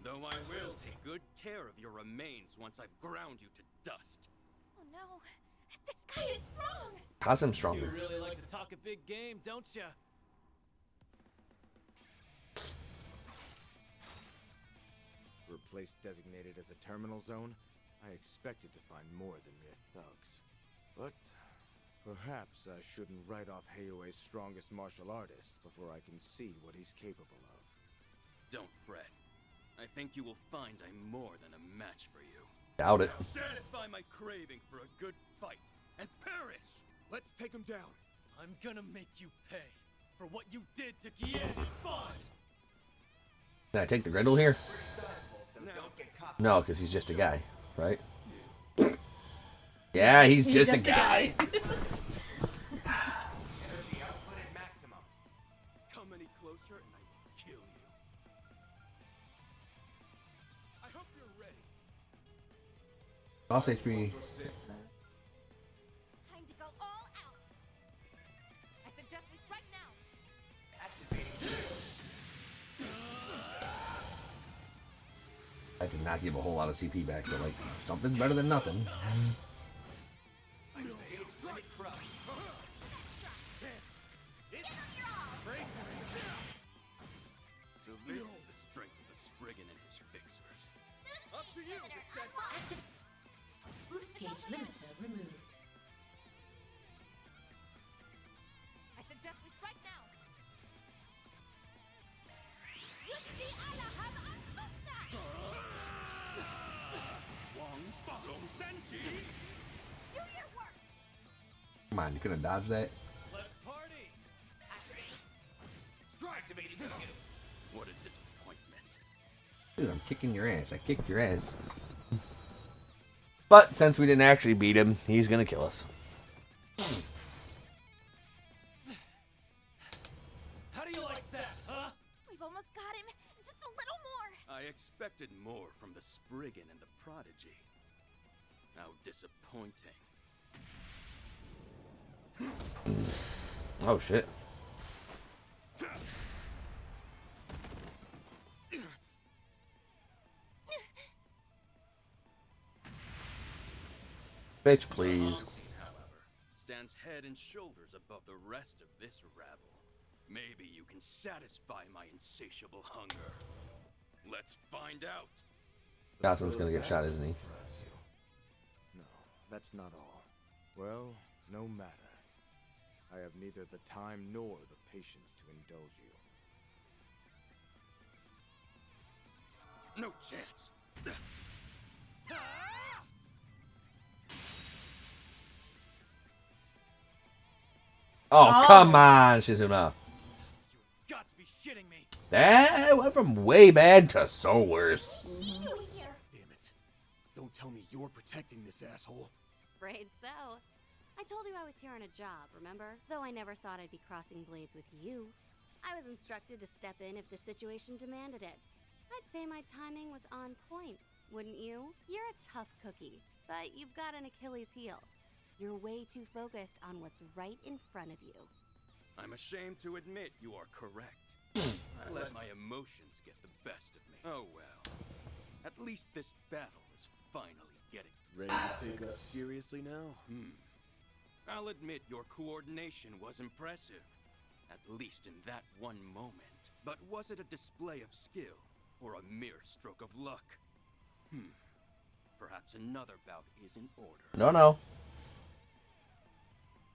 Though I will take good care of your remains once I've ground you to dust. Oh no, this guy is strong! Cause him You stronger. really like to talk a big game, don't ya? For a place designated as a terminal zone, I expected to find more than mere thugs. But perhaps I shouldn't write off Heiyue's strongest martial artist before I can see what he's capable of. Don't fret. I think you will find I'm more than a match for you. Doubt it. Now satisfy my craving for a good fight and perish! Let's take him down! I'm gonna make you pay for what you did to Gian and Fan! Can I take the Grendel here? So don't get caught. No, because he's just a guy, right? Yeah, he's just a guy. Energy output at maximum. Come any closer and I will kill you. I hope you're ready. Boss HP. not give a whole lot of CP back, but like something's better than nothing. So this is the strength of the Spriggan and his fixers. Up to you, Boost gauge limiter removed. I suggest we strike now. Do your worst. Come on, you could have dodged that. Let's party! Activating What a disappointment. Dude, I'm kicking your ass. I kicked your ass. But since we didn't actually beat him, he's gonna kill us. How do you like that, huh? We've almost got him. Just a little more. I expected more from the Spriggan and the Prodigy. How disappointing. Oh shit. Bitch, please. Alcine, however, stands head and shoulders above the rest of this rabble. Maybe you can satisfy my insatiable hunger. Let's find out. Gossam's gonna get shot, isn't he? No, that's not all. Well, no matter. I have neither the time nor the patience to indulge you. No chance. Oh, come on, Shizuna. You've got to be shitting me. That went from way bad to so worse. Damn it. Don't tell me you're protecting this asshole. Afraid so. I told you I was here on a job, remember? Though I never thought I'd be crossing blades with you. I was instructed to step in if the situation demanded it. I'd say my timing was on point, wouldn't you? You're a tough cookie, but you've got an Achilles heel. You're way too focused on what's right in front of you. I'm ashamed to admit you are correct. I let my emotions get the best of me. Oh well. At least this battle is finally getting... Ready to take us seriously now? I'll admit your coordination was impressive. At least in that one moment. But was it a display of skill? Or a mere stroke of luck? Perhaps another bout is in order. No.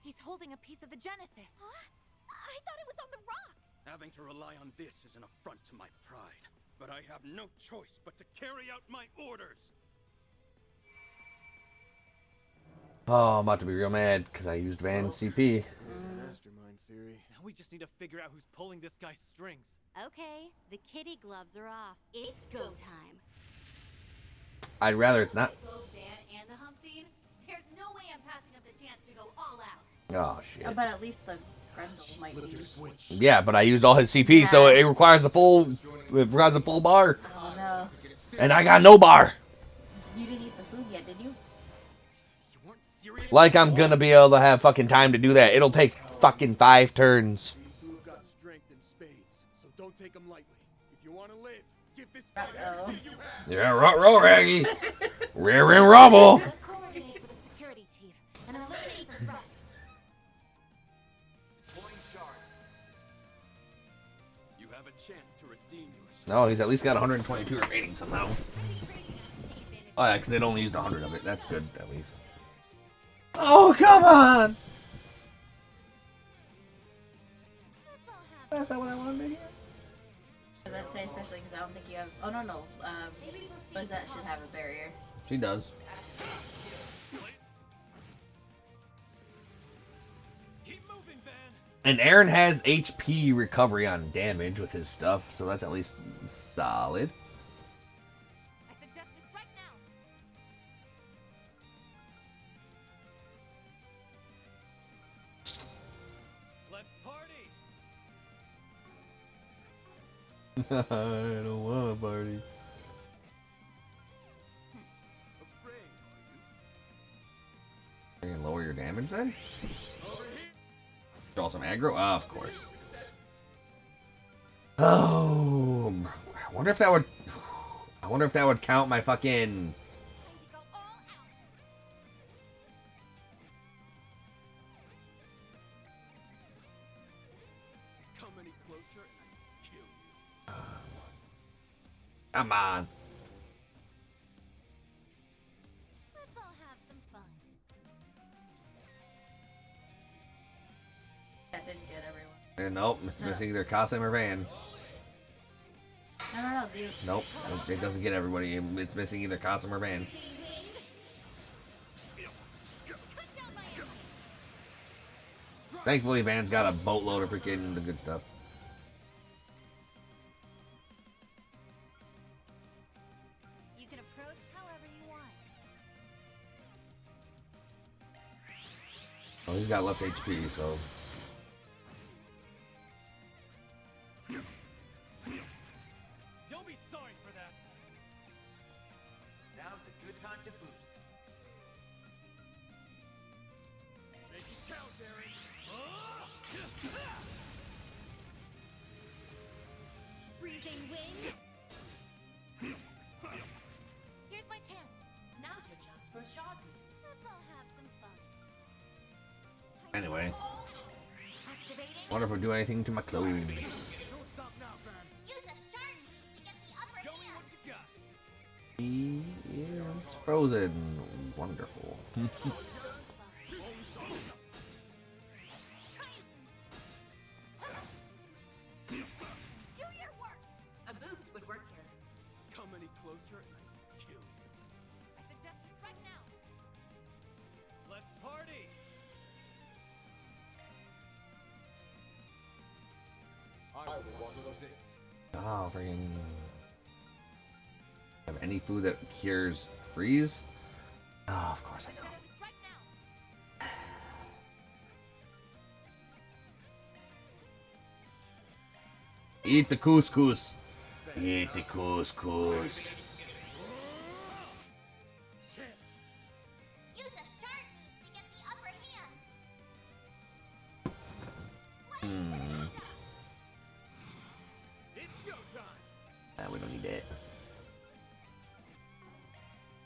He's holding a piece of the Genesis. Huh? I thought it was on the rock. Having to rely on this is an affront to my pride. But I have no choice but to carry out my orders. Oh, I'm about to be real mad because I used Van's CP. Mastermind theory. Now we just need to figure out who's pulling this guy's strings. Okay, the kitty gloves are off. It's go time. I'd rather it's not. Both Van and the hump scene. There's no way I'm passing up the chance to go all out. Oh shit. But at least the Grendel might be. Yeah, but I used all his CP, so it requires the full. It requires a full bar. Oh no. And I got no bar. You didn't eat the food yet, did you? Like I'm gonna be able to have fucking time to do that. It'll take fucking 5 turns. These two have got strength in spades, so don't take them lightly. If you want to live, give this fight everything you have. Yeah, roll, Raggy. Rear and rubble. Let's coordinate with the security chief and eliminate the threat. Deploying shards. You have a chance to redeem yourself. No, he's at least got 122 remaining somehow. Oh yeah, because they'd only used 100 of it. That's good, at least. Oh, come on! That's not what I wanted to hear. As I say, especially because I don't think you have. Oh no. Lizette should have a barrier. She does. Keep moving, Van. And Aaron has HP recovery on damage with his stuff, so that's at least solid. I suggest we strike now. Let's party. I don't want to party. Are you gonna lower your damage then? Draw some aggro? Ah, of course. Oh, I wonder if that would. I wonder if that would count my fucking... Come any closer and I kill you. Come on. Let's all have some fun. That didn't get everyone. Nope, it's missing either costume or van. No. Nope, it doesn't get everybody. It's missing either costume or van. Thankfully, Van's got a boatload of freaking the good stuff. You can approach however you want. Well, he's got less HP, so... Don't be sorry for that. Now's a good time to boost. Make it count, Darren. Freezing wind. Here's my chance. Now's your chance for a shot boost. Let's all have some fun. Anyway, Activating. wonder if we'll do anything to my clothes. Don't stop now, Van. Use a shark boost to get the upper Show me hand. what you got. He is frozen. Wonderful. Do your worst. A boost would work here. Come any closer and I kill you. I suggest we strike now. Let's party. I will watch the six. Oh, freaking. Have any food that cures freeze? Oh, of course I don't. Suggest we strike now. Eat the couscous. Eat the couscous. Use a shark boost to get the upper hand. It's go time. We don't need that.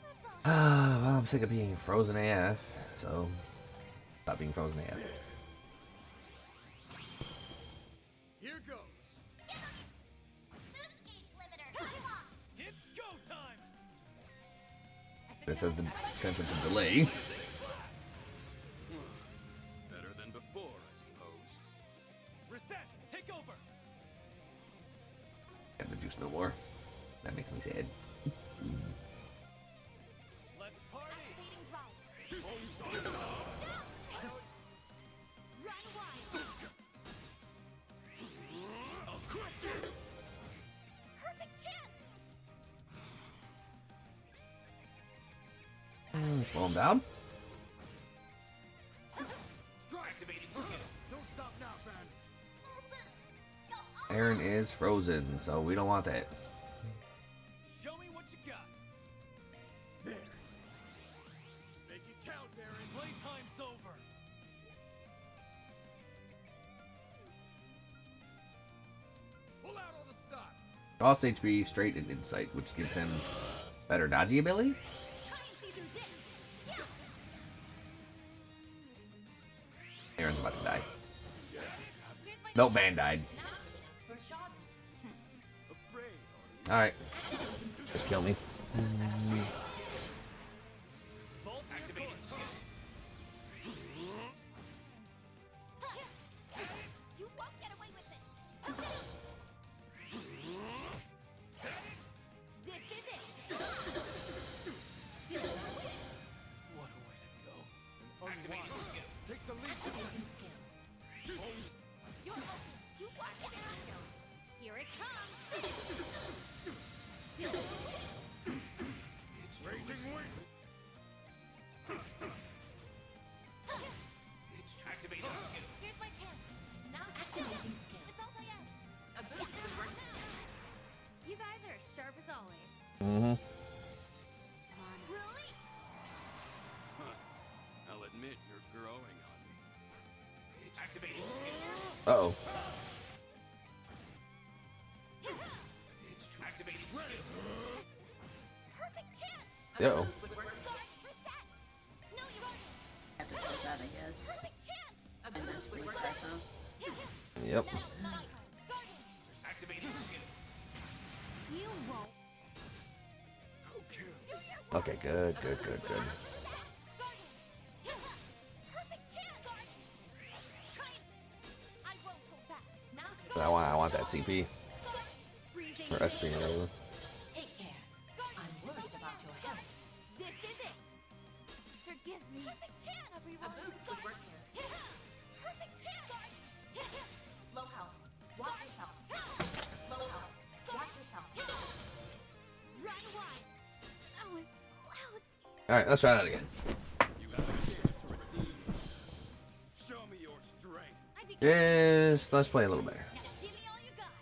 Let's all Well, I'm sick of being frozen AF, so stop being frozen AF. Here goes. boost gauge limiter unlocked. It's go time. This has the potential to delay. Better than before, I suppose. Reset. Take over. And the juice no more. That makes me sad. Let's party. Activating drive. Run wild. I'll crush you. Perfect chance. Slow him down. Activating skill. Don't stop now, Van. Full boost. Go all Aaron is frozen, so we don't want that. Show me what you got. There. Make it count, Darren. Playtime's over. Pull out all the stops. Lost HP, straight, and insight, which gives him better dodgy ability. try and see through this. Yeah. Aaron's about to die. Here's my Nope, Van died. Now's your chance for a shot boost. Afraid, Alright. Just kill me. Bolt activated. You won't get away with this. This is it. What a way to go. Activating skill. Take the lead. Activating skill. You're open. You watch it now. Here it comes. Raging wind. Activating skill. Here's my chance. Now activating skill. It's all I have. A boost would work. You guys are as sharp as always. Mm-hmm. Come on. Release. I'll admit you're growing on me. Activating skill. Uh-oh. Activating skill. Yo. Have to close that, I guess. And that's restart though. Yep. You won't. Okay, good, good, good, good. I want that CP. Or SP or whatever. Take care. I'm worried about your health. This is it. Forgive me. A boost would work here. Low health. Watch yourself. Low health. Watch yourself. Run away. That was lousy. Alright, let's try that again. You have a chance to redeem. Show me your strength. Just let's play a little better. Give me all you got.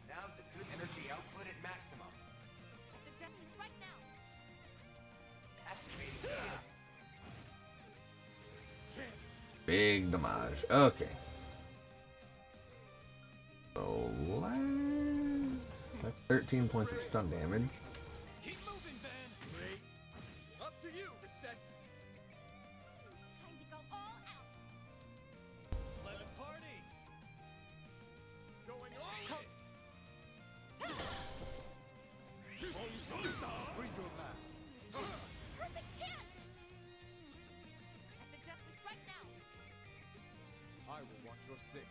Now's a good energy output at maximum. I suggest this right now. Activating skill. Big damage. Okay. So that's 13 points of stun damage. Keep moving, Van. Great. Up to you, Reset. Time to go all out. Let it party. Going all in. Breathe your last. Perfect chance. I suggest this right now. I will watch your six.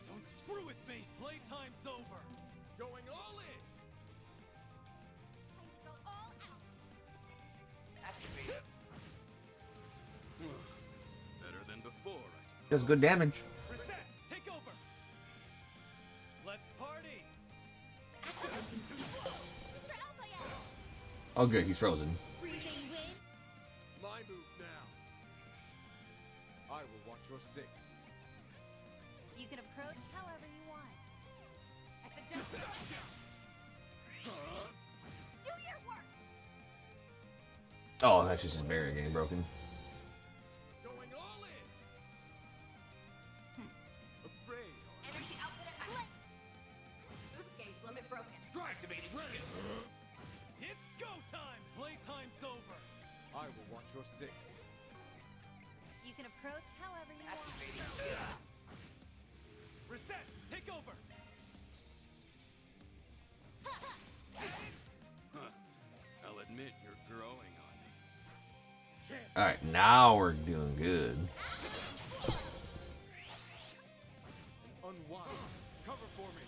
Don't screw with me. Playtime's over. Going all in. Time to go all out. Activate. Better than before, I suppose. Does good damage. Reset. Take over. Let's party. Mr. Alpha. Oh good, he's frozen. Freezing wind. My move now. I will watch your six. You can approach however you want. I suggest do your worst. Oh, that's just his barrier getting broken. Going all in. Afraid. Energy output at max. Boost gauge limit broken. Activating skill. It's go time. Playtime's over. I will watch your six. You can approach however you want. Activating skill. Reset. Take over. Huh. I'll admit you're growing on me. Alright, now we're doing good. Unwind. Cover for me.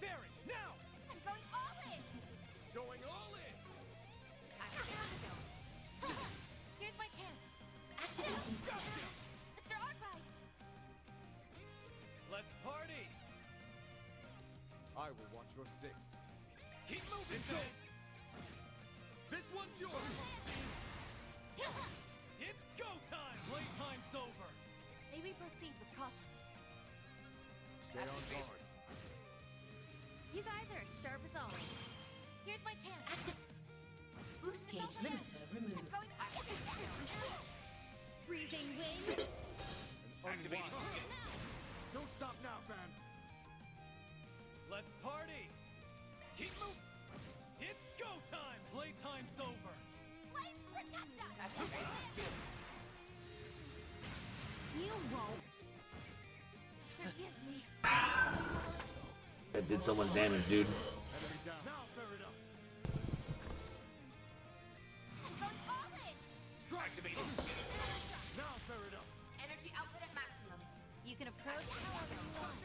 Barry, now. I'm going all in. Going all in. Here's my chance. Activating Mr. Arkwright. Let's party. I will watch your six. Keep moving, Van. This one's yours. It's go time. Playtime's over. May we proceed with caution. Stay on guard. You guys are as sharp as always. Here's my chance. Boost gauge limiter removed. Freezing wind. Activating skill. Don't stop now, Van. Let's party. Keep moving. It's go time. Playtime's over. Flames protect us. Activating skill. You won't. Forgive me. That did so much damage, dude. Enemy down. Now, fair it up. I'm going all in. Activating skill. Now, fair it up. Energy output at maximum. You can approach however you want.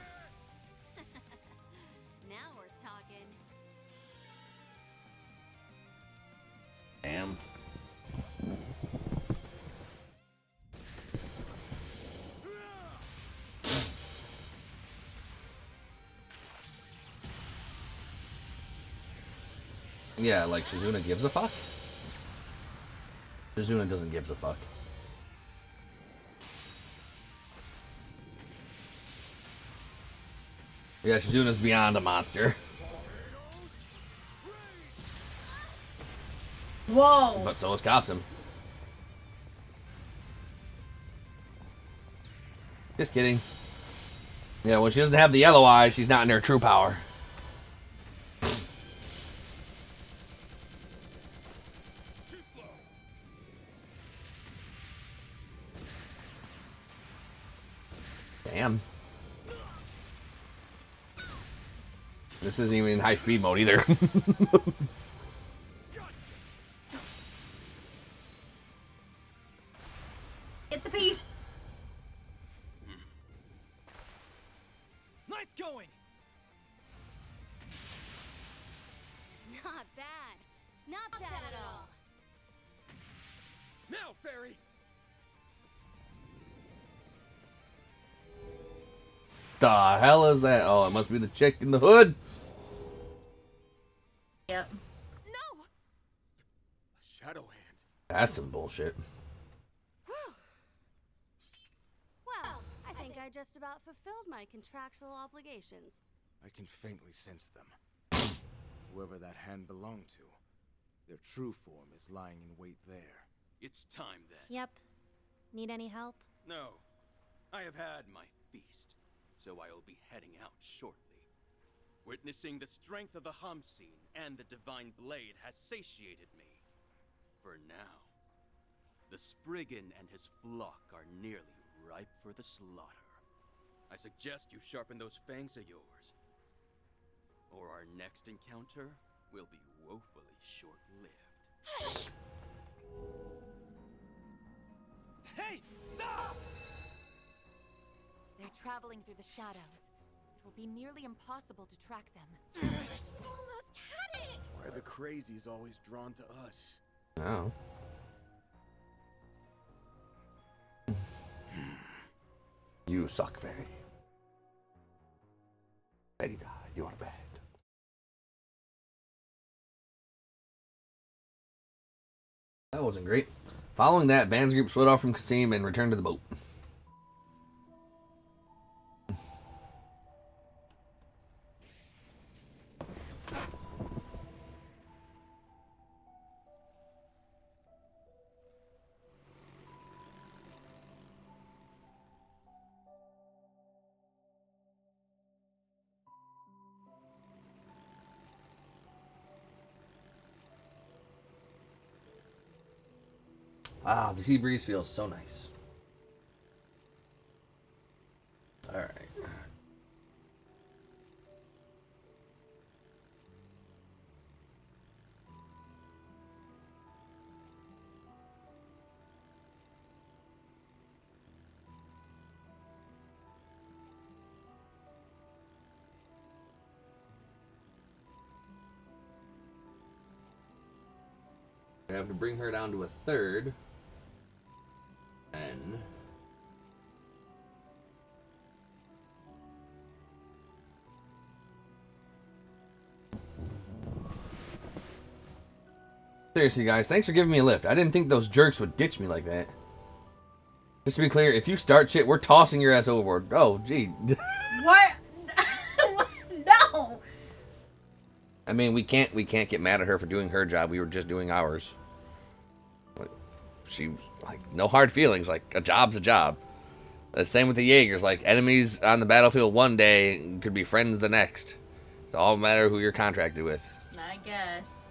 Now we're talking. Damn. Yeah, like Shizuna gives a fuck. Shizuna doesn't give a fuck. Yeah, Shizuna's beyond a monster. Whoa! But so is Kasum. Just kidding. Yeah, when she doesn't have the yellow eyes, she's not in her true power. Damn. This isn't even in high speed mode either. Get the piece. Nice going. Not bad. Not bad at all. Now, fairy. The hell is that? Oh, it must be the chick in the hood. Yep. No. A shadow hand. That's some bullshit. Well, I think I just about fulfilled my contractual obligations. I can faintly sense them. Whoever that hand belonged to, their true form is lying in wait there. It's time then. Yep. Need any help? No. I have had my feast, so I will be heading out shortly. Witnessing the strength of the Hamsin and the Divine Blade has satiated me. For now, the Spriggan and his flock are nearly ripe for the slaughter. I suggest you sharpen those fangs of yours, or our next encounter will be woefully short-lived. Hey, stop! They're traveling through the shadows. It will be nearly impossible to track them. Almost had it! Why are the crazies always drawn to us? Oh. You suck, Fairy. Betty died. You are bad. That wasn't great. Following that, Band's group split off from Kasim and returned to the boat. Ah, the sea breeze feels so nice. Alright. I have to bring her down to a third. And seriously, guys, thanks for giving me a lift. I didn't think those jerks would ditch me like that. Just to be clear, if you start shit, we're tossing your ass overboard. Oh, gee. What? No. I mean, we can't get mad at her for doing her job. We were just doing ours. She, like, no hard feelings. Like, a job's a job. The same with the Jaegers. Like, enemies on the battlefield one day could be friends the next. It's all a matter who you're contracted with. I guess.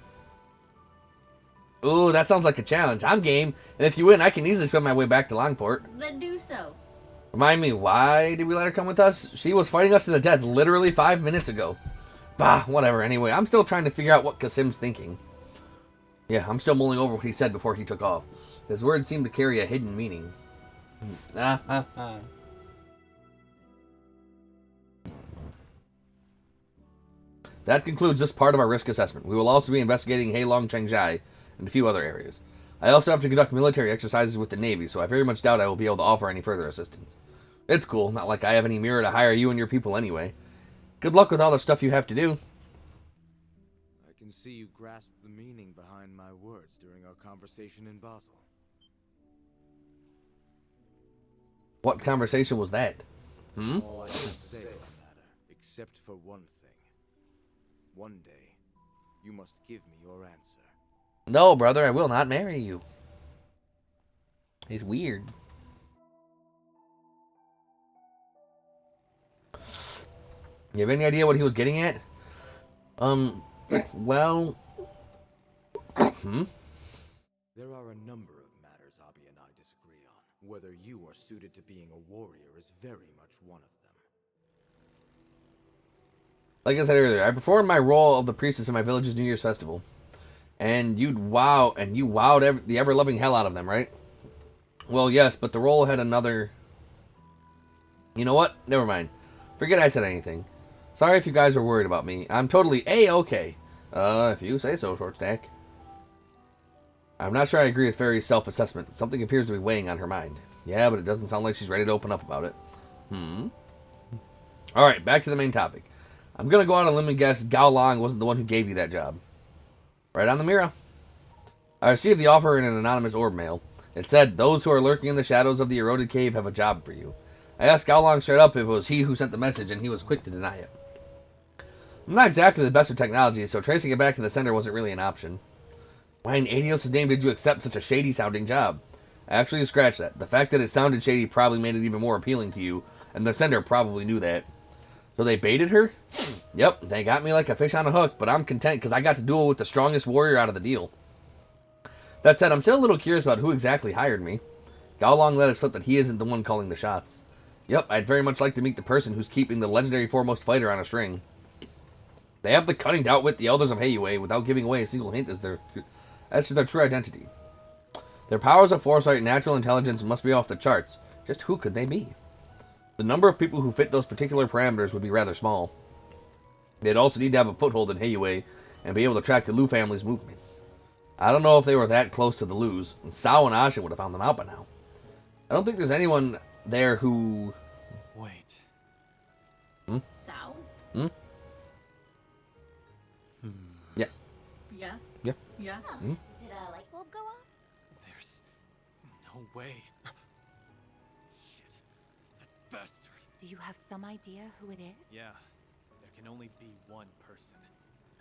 Ooh, that sounds like a challenge. I'm game. And if you win, I can easily swim my way back to Longport. Then do so. Remind me, why did we let her come with us? She was fighting us to the death literally 5 minutes ago. Bah, whatever. Anyway, I'm still trying to figure out what Kasim's thinking. Yeah, I'm still mulling over what he said before he took off. His words seem to carry a hidden meaning. That concludes this part of our risk assessment. We will also be investigating Heilong Chengjai and a few other areas. I also have to conduct military exercises with the Navy, so I very much doubt I will be able to offer any further assistance. It's cool, not like I have any mirror to hire you and your people anyway. Good luck with all the stuff you have to do. I can see you grasp the meaning behind my words during our conversation in Basel. What conversation was that? All I can say on the matter, except for one thing. One day, you must give me your answer. No, brother, I will not marry you. It's weird. You have any idea what he was getting at? Well... There are a number of matters Abby and I disagree on. Whether you are suited to being a warrior is very much one of them. Like I said earlier, I performed my role of the priestess in my village's New Year's festival. And you wowed the ever-loving hell out of them, right? Well, yes, but the role had another... You know what? Never mind. Forget I said anything. Sorry if you guys are worried about me. I'm totally A-okay. If you say so, Short Stack. I'm not sure I agree with Fairy's self-assessment. Something appears to be weighing on her mind. Yeah, but it doesn't sound like she's ready to open up about it. Alright, back to the main topic. I'm gonna go out on a limb and guess Gao Long wasn't the one who gave you that job. Right on the mirror. I received the offer in an anonymous orb mail. It said, those who are lurking in the shadows of the eroded cave have a job for you. I asked Gao Long straight up if it was he who sent the message, and he was quick to deny it. I'm not exactly the best with technology, so tracing it back to the sender wasn't really an option. Why in Adios' name did you accept such a shady-sounding job? Actually, scratch that. The fact that it sounded shady probably made it even more appealing to you, and the sender probably knew that. So they baited her? Yep, they got me like a fish on a hook, but I'm content because I got to duel with the strongest warrior out of the deal. That said, I'm still a little curious about who exactly hired me. Gao Long let it slip that he isn't the one calling the shots. Yep, I'd very much like to meet the person who's keeping the legendary foremost fighter on a string. They have the cunning to outwit the elders of Heiyue without giving away a single hint as to their true identity. Their powers of foresight and natural intelligence must be off the charts. Just who could they be? The number of people who fit those particular parameters would be rather small. They'd also need to have a foothold in Heiyue and be able to track the Lu family's movements. I don't know if they were that close to the Lus. Sao and Ashin would have found them out by now. I don't think there's anyone there who... Wait. Sao? Yeah. Yeah? Yeah. Yeah? Did a light bulb go off? There's no way. Shit. That bastard. Do you have some idea who it is? Yeah. There can only be one person.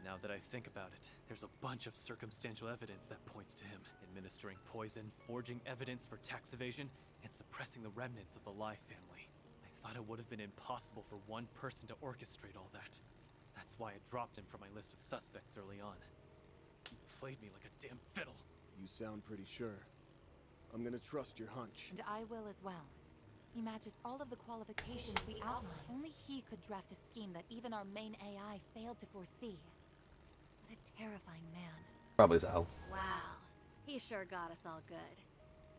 Now that I think about it, there's a bunch of circumstantial evidence that points to him. Administering poison, forging evidence for tax evasion, and suppressing the remnants of the Lai family. I thought it would have been impossible for one person to orchestrate all that. That's why I dropped him from my list of suspects early on. He played me like a damn fiddle. You sound pretty sure. I'm gonna trust your hunch. And I will as well. He matches all of the qualifications we outlined. Only he could draft a scheme that even our main AI failed to foresee. What a terrifying man. Probably Sao. Wow. He sure got us all good.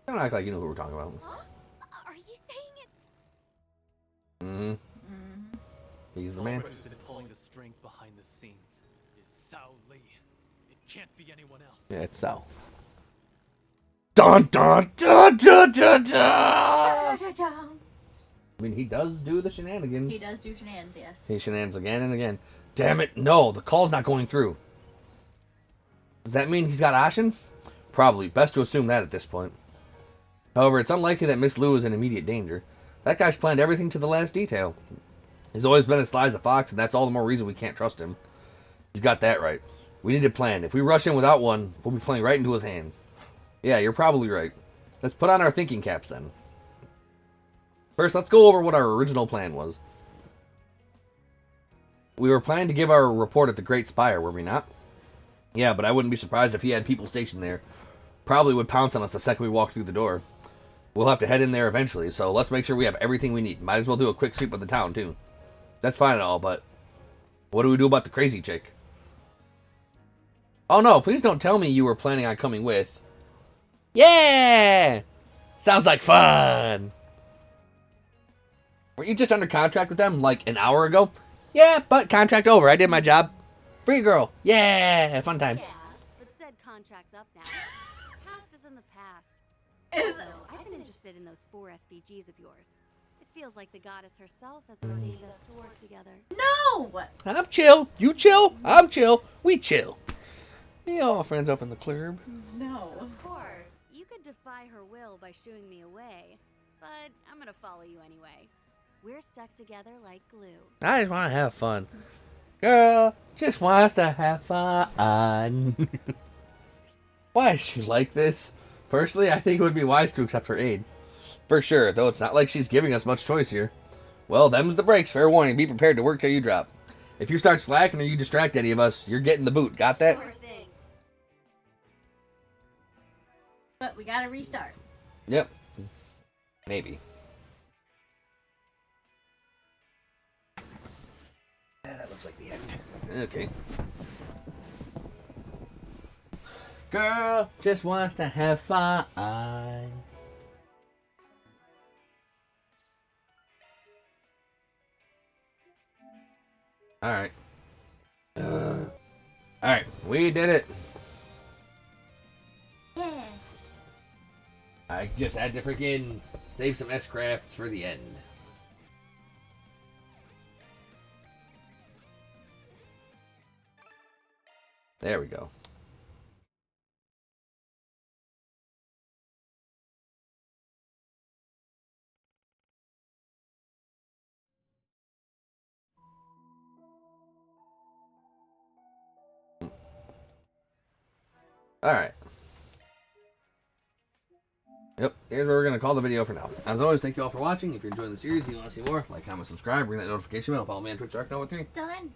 Don't act like you know who we're talking about. Huh? Are you saying it's... He's the man. Who's been pulling the strings behind the scenes is Sao Li. It can't be anyone else. Yeah, it's Sao. Dun dun dun dun dun dun! I mean, he does do the shenanigans. He does do shenanigans, yes. He shenanigans again and again. Damn it, no, the call's not going through. Does that mean he's got Ashin? Probably. Best to assume that at this point. However, it's unlikely that Miss Lu is in immediate danger. That guy's planned everything to the last detail. He's always been as sly as a fox, and that's all the more reason we can't trust him. You got that right. We need a plan. If we rush in without one, we'll be playing right into his hands. Yeah, you're probably right. Let's put on our thinking caps then. First, let's go over what our original plan was. We were planning to give our report at the Great Spire, were we not? Yeah, but I wouldn't be surprised if he had people stationed there. Probably would pounce on us the second we walked through the door. We'll have to head in there eventually, so let's make sure we have everything we need. Might as well do a quick sweep of the town, too. That's fine and all, but... what do we do about the crazy chick? Oh no, please don't tell me you were planning on coming with... Yeah! Sounds like fun! Weren't you just under contract with them, like, an hour ago? Yeah, but contract over. I did my job. Free girl. Yeah, fun time. Yeah, but said contract's up now. Past is in the past. Is Also, I've been interested in those 4 SPGs of yours. It feels like the goddess herself has ordained us to work together. No! I'm chill. You chill. I'm chill. We chill. We all friends up in the club. No. Of course, you could defy her will by shooing me away, but I'm gonna follow you anyway. We're stuck together like glue. I just want to have fun. Girl just wants to have fun. Why is she like this? Personally, I think it would be wise to accept her aid. For sure, though it's not like she's giving us much choice here. Well, them's the breaks. Fair warning. Be prepared to work till you drop. If you start slacking or you distract any of us, you're getting the boot. Got that? Sure thing. But we gotta restart. Yep. Maybe. Yeah, that looks like the end. Okay. Girl just wants to have fun. Alright. Alright, we did it. Yeah. I just had to freaking save some S-crafts for the end. There we go. Alright. Yep, here's where we're going to call the video for now. As always, thank you all for watching. If you're enjoying the series and you want to see more, like, comment, subscribe, ring that notification bell, follow me on Twitch, Dark3. Done.